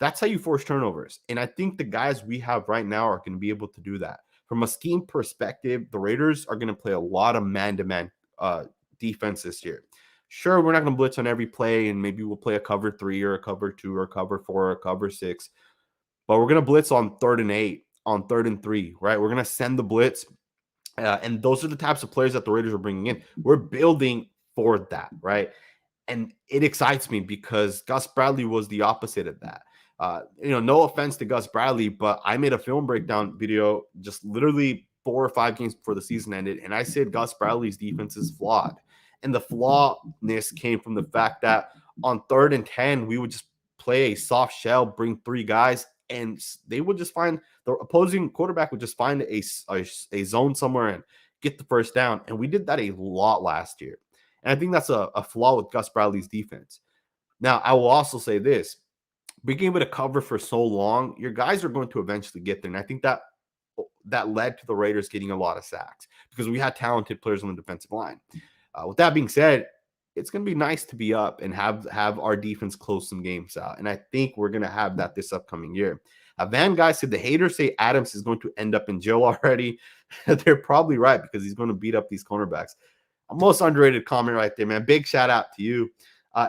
That's how you force turnovers. And I think the guys we have right now are going to be able to do that. From a scheme perspective, the Raiders are going to play a lot of man-to-man defense this year. Sure, we're not going to blitz on every play, and maybe we'll play a cover 3 or a cover 2 or a cover 4 or a cover 6. But we're going to blitz on 3rd and 8, on 3rd and 3, right? We're going to send the blitz. And those are the types of players that the Raiders are bringing in. We're building for that, right? And it excites me because Gus Bradley was the opposite of that. No offense to Gus Bradley, but I made a film breakdown video just literally 4 or 5 games before the season ended, and I said Gus Bradley's defense is flawed. And the flawedness came from the fact that on 3rd and 10, we would just play a soft shell, bring 3 guys, and they would just find the opposing quarterback would just find a zone somewhere and get the first down. And we did that a lot last year. And I think that's a flaw with Gus Bradley's defense. Now, I will also say this. Being able to cover for so long, your guys are going to eventually get there. And I think that led to the Raiders getting a lot of sacks because we had talented players on the defensive line. With that being said, it's going to be nice to be up and have our defense close some games out. And I think we're going to have that this upcoming year. Van Guy said the haters say Adams is going to end up in jail already. They're probably right because he's going to beat up these cornerbacks. A most underrated comment right there, man. Big shout out to you.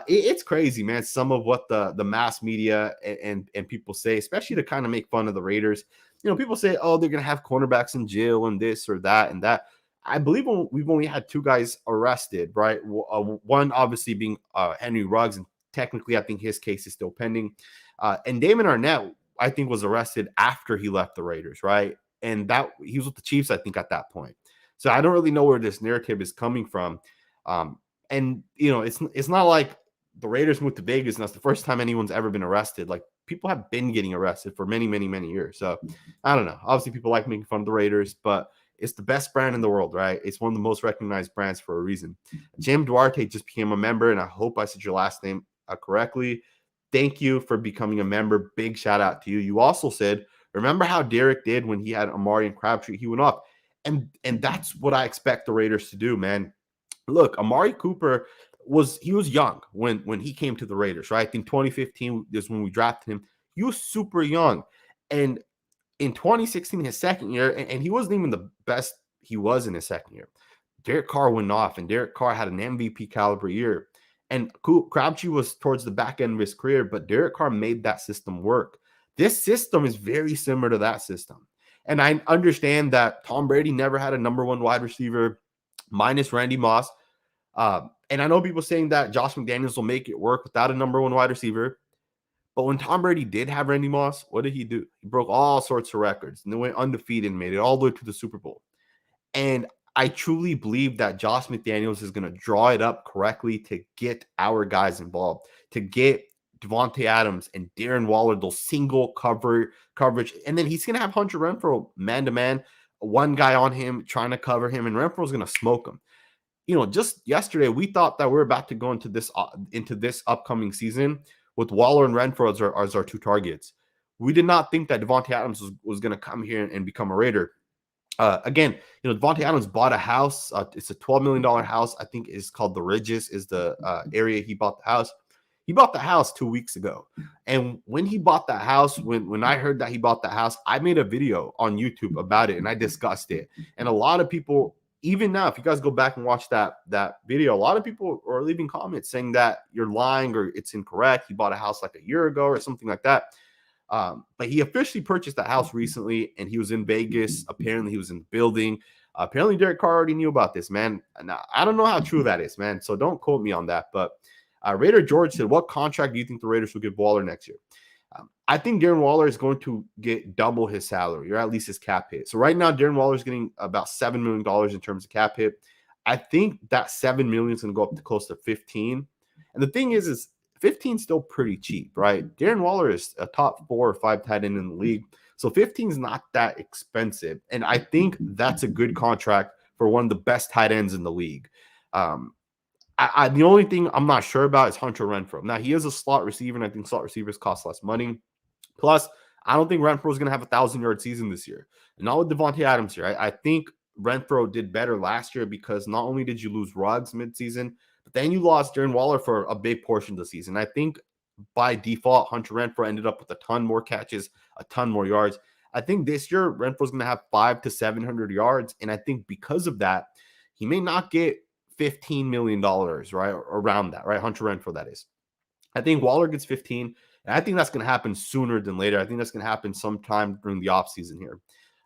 It's crazy, man. Some of what the mass media and people say, especially to kind of make fun of the Raiders. People say, oh, they're going to have cornerbacks in jail and this or that and that. I believe we've only had 2 guys arrested, right? One obviously being Henry Ruggs, and technically I think his case is still pending. And Damon Arnett, I think, was arrested after he left the Raiders, right? And that he was with the Chiefs, I think, at that point. So I don't really know where this narrative is coming from. And it's not like the Raiders moved to Vegas and that's the first time anyone's ever been arrested. Like, people have been getting arrested for many, many, many years. So I don't know. Obviously, people like making fun of the Raiders, but It's the best brand in the world, right? It's one of the most recognized brands for a reason. Jim Duarte just became a member, and I hope I said your last name correctly. Thank you for becoming a member. Big shout out to you. You also said, remember how Derek did when he had Amari and Crabtree? He went off. And that's what I expect the Raiders to do, man. Look, Amari Cooper was young when he came to the Raiders, right? I think 2015 is when we drafted him. He was super young. And in 2016, his second year, and he wasn't even the best he was in his second year. Derek Carr went off, and Derek Carr had an MVP caliber year. And Crabtree was towards the back end of his career, but Derek Carr made that system work. This system is very similar to that system. And I understand that Tom Brady never had a number one wide receiver minus Randy Moss. And I know people saying that Josh McDaniels will make it work without a number one wide receiver. But when Tom Brady did have Randy Moss, what did he do? He broke all sorts of records and they went undefeated and made it all the way to the Super Bowl. And I truly believe that Josh McDaniels is going to draw it up correctly to get our guys involved, to get Devante Adams and Darren Waller, those single coverage. And then he's going to have Hunter Renfrow man-to-man, one guy on him trying to cover him, and Renfrow's going to smoke him. Just yesterday, we thought that we're about to go into this upcoming season with Waller and Renfrow as our two targets. We did not think that Devante Adams was going to come here and become a Raider. Again, Devante Adams bought a house. It's a $12 million house. I think it's called The Ridges is the area he bought the house. He bought the house 2 weeks ago. And when he bought that house, when I heard that he bought the house, I made a video on YouTube about it and I discussed it. And a lot of people, even now, if you guys go back and watch that video, a lot of people are leaving comments saying that you're lying or it's incorrect. He bought a house like a year ago or something like that. But he officially purchased that house recently, and he was in Vegas. Apparently, he was in the building. Apparently, Derek Carr already knew about this, man. Now, I don't know how true that is, man. So don't quote me on that. But Raider George said, what contract do you think the Raiders will give Waller next year? I think Darren Waller is going to get double his salary, or at least his cap hit. So right now, Darren Waller is getting about $7 million in terms of cap hit. I think that $7 million is going to go up to close to 15. And the thing is 15 is still pretty cheap, right? Darren Waller is a top 4 or 5 tight end in the league. So 15 is not that expensive. And I think that's a good contract for one of the best tight ends in the league. The only thing I'm not sure about is Hunter Renfrow. Now, he is a slot receiver, and I think slot receivers cost less money. Plus, I don't think Renfrow is going to have a 1,000-yard season this year. And not with Devante Adams here. I think Renfrow did better last year because not only did you lose Ruggs midseason, but then you lost Darren Waller for a big portion of the season. I think by default, Hunter Renfrow ended up with a ton more catches, a ton more yards. I think this year, Renfrow's going to have 500 to 700 yards. And I think because of that, he may not get $15 million, right? Around that, right? Hunter Renfrow, that is. I think Waller gets 15. And I think that's going to happen sooner than later. I think that's going to happen sometime during the offseason here.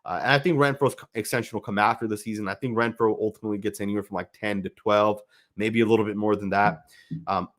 And I think Renfro's extension will come after the season. I think Renfrow ultimately gets anywhere from like 10 to 12, maybe a little bit more than that.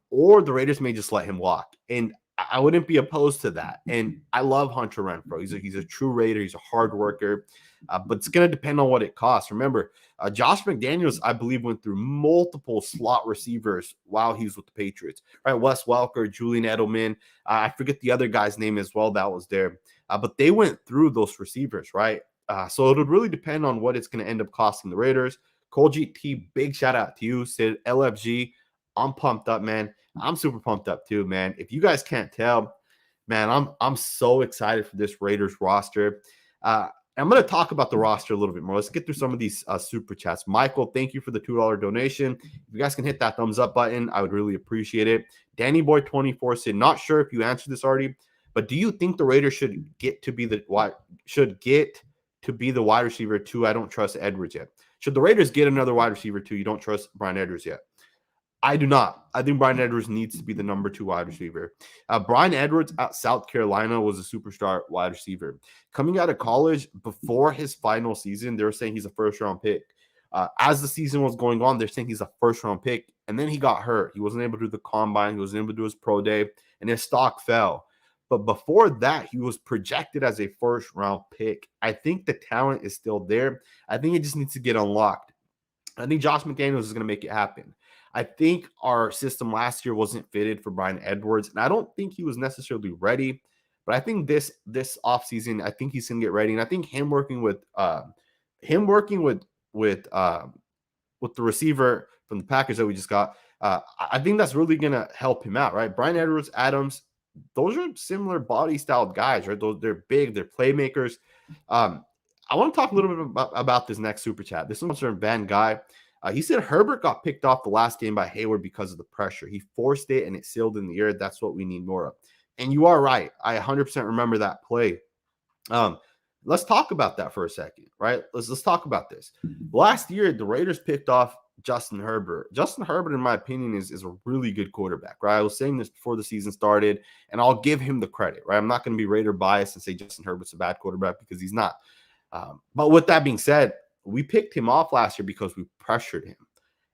Or the Raiders may just let him walk. And I wouldn't be opposed to that. And I love Hunter Renfrow. He's a true Raider. He's a hard worker. But it's going to depend on what it costs. Remember, Josh McDaniels, I believe, went through multiple slot receivers while he was with the Patriots. Right, Wes Welker, Julian Edelman. I forget the other guy's name as well that was there. But they went through those receivers, right? So it would really depend on what it's going to end up costing the Raiders. Cole GT, big shout out to you. Said LFG, I'm pumped up, man. I'm super pumped up too, man. If you guys can't tell, man, I'm so excited for this Raiders roster. I'm going to talk about the roster a little bit more. Let's get through some of these super chats. Michael, thank you for the $2 donation. If you guys can hit that thumbs up button, I would really appreciate it. Danny Boy 24 said, not sure if you answered this already, but do you think the Raiders should get to be the wide receiver 2? I don't trust Edwards yet. Should the Raiders get another wide receiver 2? You don't trust Bryan Edwards yet. I do not. I think Bryan Edwards needs to be the number 2 wide receiver. Bryan Edwards at South Carolina was a superstar wide receiver. Coming out of college, before his final season, they were saying he's a first-round pick. As the season was going on, they're saying he's a first-round pick, and then he got hurt. He wasn't able to do the combine. He wasn't able to do his pro day, and his stock fell. But before that, he was projected as a first-round pick. I think the talent is still there. I think it just needs to get unlocked. I think Josh McDaniels is going to make it happen. I think our system last year wasn't fitted for Bryan Edwards, and I don't think he was necessarily ready. But I think this offseason, I think he's going to get ready. And I think him working with him working with the receiver from the Packers that we just got, I think that's really gonna help him out, right? Bryan Edwards, Adams, those are similar body styled guys, right? They're big, they're playmakers. Um, I want to talk a little bit about this next super chat. This one's from Van Guy. He said Herbert got picked off the last game by Hayward because of the pressure. He forced it and it sailed in the air. That's what we need more of. And you are right. I 100% remember that play. Let's talk about that for a second, right? Let's talk about this. Last year, the Raiders picked off Justin Herbert. Justin Herbert, in my opinion, is a really good quarterback, right? I was saying this before the season started, and I'll give him the credit, right? I'm not going to be Raider biased and say Justin Herbert's a bad quarterback because he's not. But with that being said, we picked him off last year because we pressured him.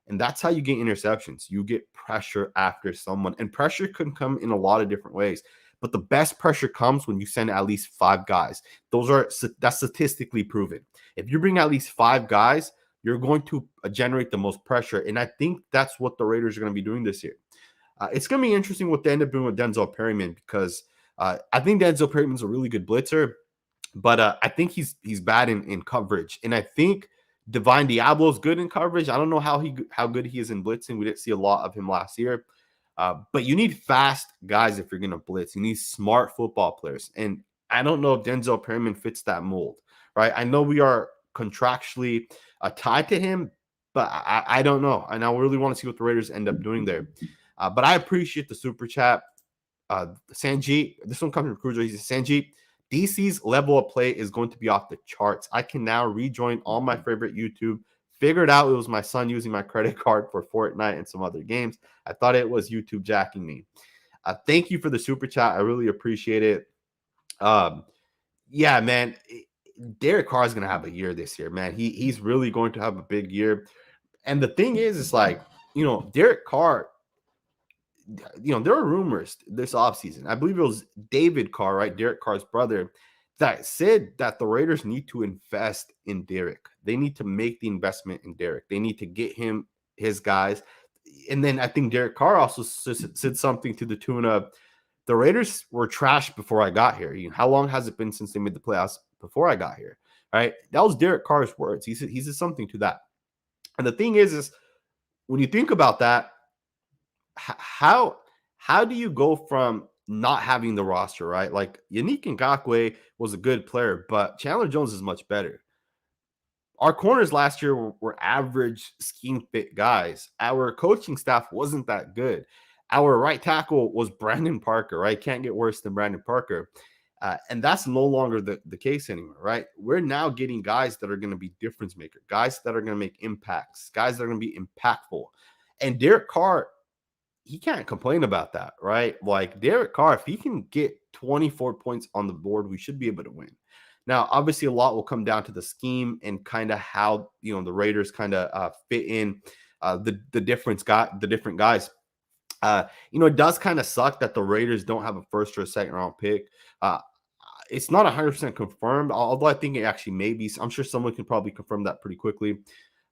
And that's how you get interceptions. You get pressure after someone. And pressure can come in a lot of different ways. But the best pressure comes when you send at least 5 guys. That's statistically proven. If you bring at least 5 guys, you're going to generate the most pressure. And I think that's what the Raiders are going to be doing this year. It's going to be interesting what they end up doing with Denzel Perryman because I think Denzel Perryman's a really good blitzer. But I think he's bad in coverage. And I think Divine Diablo's good in coverage. I don't know how good he is in blitzing. We didn't see a lot of him last year. But you need fast guys if you're going to blitz. You need smart football players. And I don't know if Denzel Perryman fits that mold, right? I know we are contractually tied to him, but I don't know. And I really want to see what the Raiders end up doing there. But I appreciate the super chat. Sanjit, this one comes from Cruiser. He says, Sanjit, DC's level of play is going to be off the charts. I can now rejoin all my favorite YouTube. Figured out it was my son using my credit card for Fortnite and some other games. I thought it was YouTube jacking me. Thank you for the super chat. I really appreciate it. Yeah, man. Derek Carr is going to have a year this year, man. He's really going to have a big year. And the thing is, it's like, Derek Carr, there were rumors this offseason. I believe it was David Carr, right? Derek Carr's brother, that said that the Raiders need to invest in Derek. They need to make the investment in Derek. They need to get him his guys. And then I think Derek Carr also said something to the tune of, the Raiders were trashed before I got here. How long has it been since they made the playoffs before I got here? Right? That was Derek Carr's words. He said something to that. And the thing is when you think about that, how do you go from not having the roster, right? Like Yannick Ngakoue was a good player, but Chandler Jones is much better. Our corners last year were average scheme fit guys. Our coaching staff wasn't that good. Our right tackle was Brandon Parker, right? Can't get worse than Brandon Parker. And that's no longer the case anymore, right? We're now getting guys that are going to be difference maker, guys that are going to make impacts, guys that are going to be impactful. And Derek Carr, he can't complain about that, right? Like Derek Carr, if he can get 24 points on the board, we should be able to win. Now, obviously, a lot will come down to the scheme and kind of how the Raiders kind of fit in the different guys. It does kind of suck that the Raiders don't have a first or a second round pick. It's not 100% confirmed, although I think it actually may be. I'm sure someone can probably confirm that pretty quickly.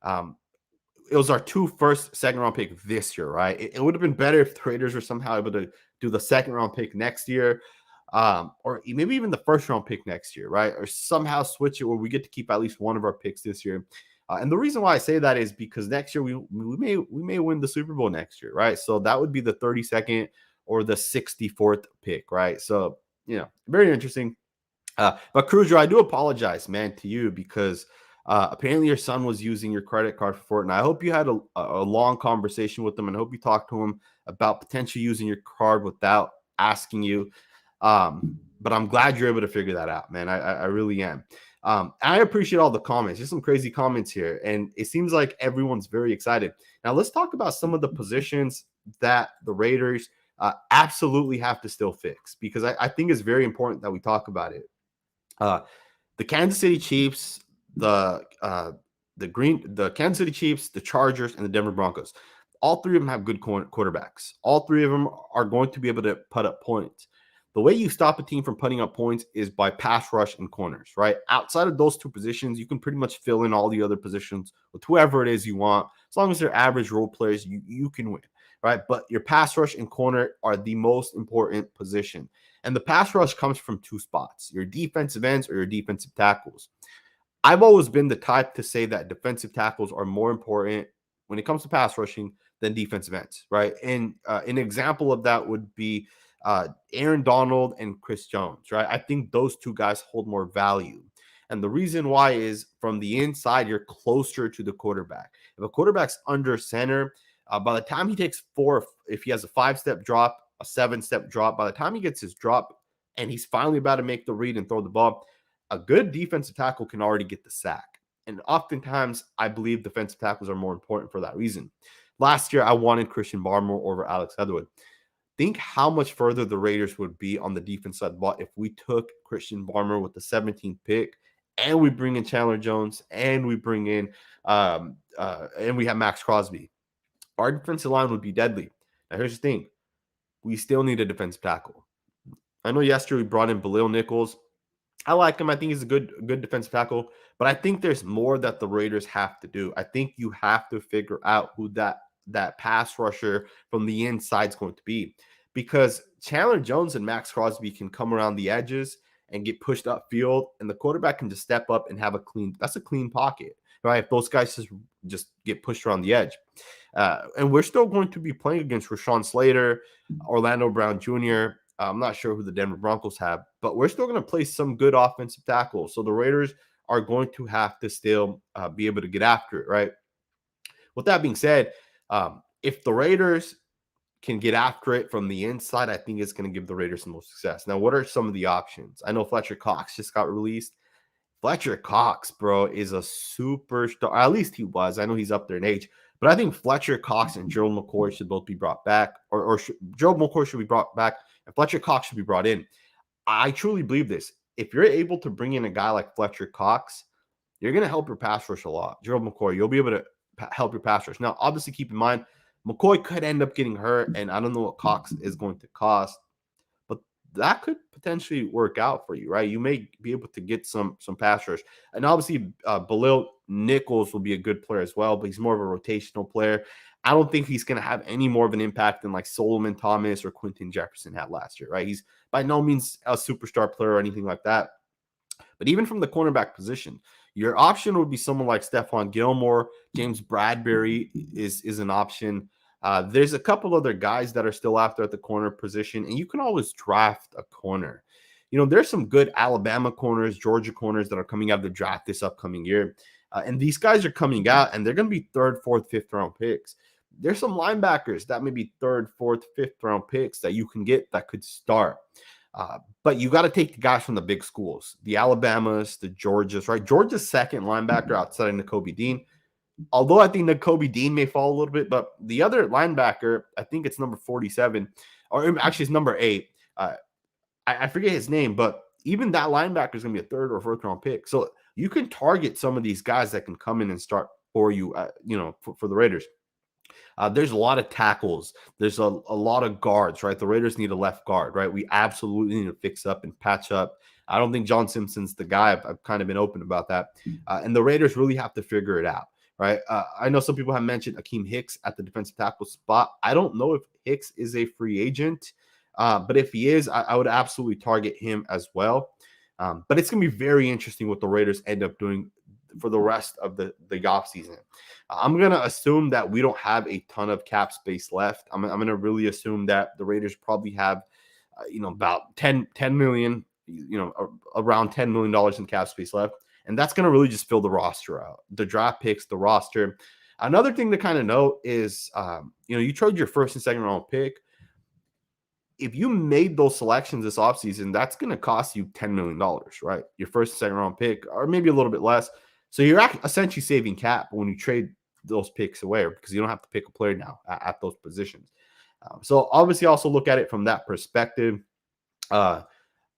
It was our 2 first, second round pick this year, right? It would have been better if the Raiders were somehow able to do the second round pick next year, or maybe even the first round pick next year, right? Or somehow switch it where we get to keep at least one of our picks this year. And the reason why I say that is because next year we may win the Super Bowl next year, right? So that would be the 32nd or the 64th pick, right? So very interesting. But Cruiser, I do apologize, man, to you because apparently your son was using your credit card for Fortnite. I hope you had a long conversation with him, and I hope you talked to him about potentially using your card without asking you. But I'm glad you're able to figure that out, man. I really am. I appreciate all the comments. There's some crazy comments here, and it seems like everyone's very excited. Now, let's talk about some of the positions that the Raiders absolutely have to still fix, because I think it's very important that we talk about it. The Kansas City Chiefs, the Kansas City Chiefs, the Chargers, and the Denver Broncos. All 3 of them have good quarterbacks. All 3 of them are going to be able to put up points. The way you stop a team from putting up points is by pass rush and corners, right? Outside of those 2 positions, you can pretty much fill in all the other positions with whoever it is you want. As long as they're average role players, you can win, right? But your pass rush and corner are the most important position. And the pass rush comes from 2 spots, your defensive ends or your defensive tackles. I've always been the type to say that defensive tackles are more important when it comes to pass rushing than defensive ends, right? And an example of that would be Aaron Donald and Chris Jones, right? I think those two guys hold more value. And the reason why is from the inside, you're closer to the quarterback. If a quarterback's under center, by the time he takes four, if he has a 5-step drop, a 7-step drop, by the time he gets his drop and he's finally about to make the read and throw the ball, a good defensive tackle can already get the sack. And oftentimes, I believe defensive tackles are more important for that reason. Last year, I wanted Christian Barmore over Alex Heatherwood. Think how much further the Raiders would be on the defense side of the ball if we took Christian Barmore with the 17th pick and we bring in Chandler Jones and we bring in and we have Max Crosby. Our defensive line would be deadly. Now, here's the thing. We still need a defensive tackle. I know yesterday we brought in Balil Nichols. I like him. I think he's a good defensive tackle, but I think there's more that the Raiders have to do. I think you have to figure out who that pass rusher from the inside is going to be, because Chandler Jones and Max Crosby can come around the edges and get pushed upfield, and the quarterback can just step up and have a clean pocket, right? If those guys just get pushed around the edge. And we're still going to be playing against Rashawn Slater, Orlando Brown Jr., I'm not sure who the Denver Broncos have, but we're still going to play some good offensive tackles. So the Raiders are going to have to still be able to get after it, right? With that being said, if the Raiders can get after it from the inside, I think it's going to give the Raiders the most success. Now, what are some of the options? I know Fletcher Cox just got released. Fletcher Cox, bro, is a superstar. At least he was. I know he's up there in age. But I think Fletcher Cox and Gerald McCoy should both be brought back. Gerald McCoy should be brought back, and Fletcher Cox should be brought in. I truly believe this. If you're able to bring in a guy like Fletcher Cox, you're going to help your pass rush a lot. Gerald McCoy, you'll be able to help your pass rush. Now, obviously, keep in mind, McCoy could end up getting hurt, and I don't know what Cox is going to cost. But that could potentially work out for you, right? You may be able to get some pass rush. And obviously, Balil Nichols will be a good player as well, but he's more of a rotational player. I don't think he's going to have any more of an impact than like Solomon Thomas or Quentin Jefferson had last year, right? He's by no means a superstar player or anything like that. But even from the cornerback position, your option would be someone like Stephon Gilmore. James Bradbury is an option. There's a couple other guys that are still after at the corner position, and you can always draft a corner. You know, there's some good Alabama corners, Georgia corners that are coming out of the draft this upcoming year. And these guys are coming out, and they're going to be 3rd, 4th, 5th round picks. There's some linebackers that may be 3rd, 4th, 5th round picks that you can get that could start. But you got to take the guys from the big schools, the Alabamas, the Georgias, right? Georgia's second linebacker outside of Nakobe Dean. Although I think Nakobe Dean may fall a little bit, but the other linebacker, I think it's number 47, or actually it's number 8. I forget his name, but even that linebacker is going to be a 3rd or 4th round pick. So you can target some of these guys that can come in and start for you, for the Raiders. There's a lot of tackles. There's a lot of guards, right? The Raiders need a left guard, right? We absolutely need to fix up and patch up. I don't think John Simpson's the guy. I've kind of been open about that. And the Raiders really have to figure it out, right? I know some people have mentioned Akeem Hicks at the defensive tackle spot. I don't know if Hicks is a free agent, but if he is, I would absolutely target him as well. But it's going to be very interesting what the Raiders end up doing for the rest of the offseason. I'm going to assume that we don't have a ton of cap space left. I'm going to really assume that the Raiders probably have, about 10 million, around $10 million in cap space left. And that's going to really just fill the roster out, the draft picks, the roster. Another thing to kind of note is, you trade your 1st and 2nd round pick. If you made those selections this offseason, that's going to cost you $10 million, right? Your 1st and 2nd round pick, or maybe a little bit less. So you're essentially saving cap when you trade those picks away, because you don't have to pick a player now at those positions. So obviously also look at it from that perspective. I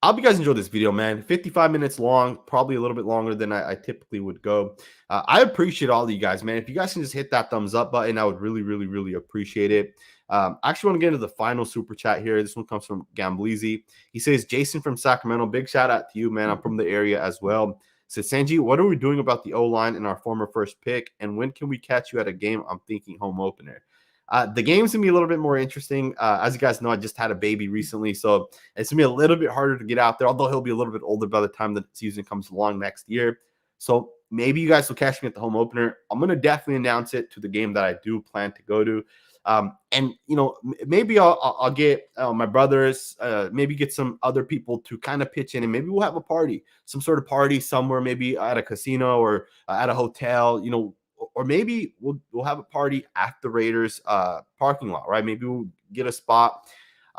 hope you guys enjoyed this video, man. 55 minutes long, probably a little bit longer than I typically would go. I appreciate all of you guys, man. If you guys can just hit that thumbs up button, I would really, really, really appreciate it. I actually want to get into the final super chat here. This one comes from Gambleezy. He says, Jason from Sacramento, big shout out to you, man. I'm from the area as well. Says, Sanji, what are we doing about the O-line in our former 1st pick? And when can we catch you at a game? I'm thinking home opener. The game's going to be a little bit more interesting. As you guys know, I just had a baby recently, so it's going to be a little bit harder to get out there, although he'll be a little bit older by the time the season comes along next year. So maybe you guys will catch me at the home opener. I'm going to definitely announce it to the game that I do plan to go to. And maybe I'll get my brothers, maybe get some other people to kind of pitch in, and maybe we'll have a party, some sort of party somewhere, maybe at a casino or at a hotel, or maybe we'll have a party at the Raiders parking lot, right? Maybe we'll get a spot.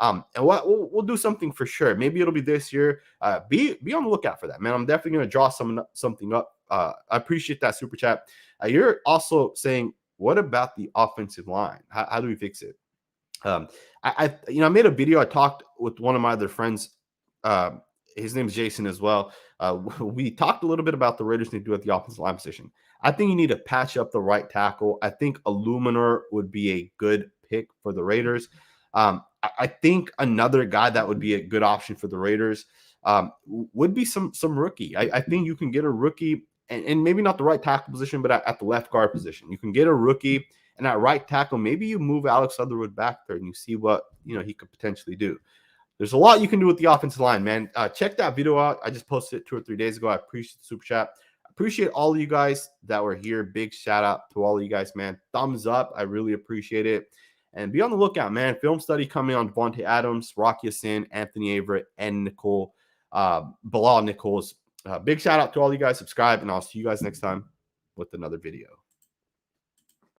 And we'll do something for sure. Maybe it'll be this year. Be on the lookout for that, man. I'm definitely going to draw something up. I appreciate that super chat. You're also saying, what about the offensive line? How do we fix it? I made a video. I talked with one of my other friends. His name is Jason as well. We talked a little bit about the Raiders need to do at the offensive line position. I think you need to patch up the right tackle. I think Illuminor would be a good pick for the Raiders. I think another guy that would be a good option for the Raiders would be some rookie. I think you can get a rookie, and maybe not the right tackle position, but at the left guard position. You can get a rookie, and at right tackle, maybe you move Alex Leatherwood back there and you see what he could potentially do. There's a lot you can do with the offensive line, man. Check that video out. I just posted it 2 or 3 days ago. I appreciate the super chat. Appreciate all of you guys that were here. Big shout out to all of you guys, man. Thumbs up. I really appreciate it. And be on the lookout, man. Film study coming on Devante Adams, Rocky Sin, Anthony Averett, and Bilal Nichols. Big shout out to all you guys. Subscribe, and I'll see you guys next time with another video.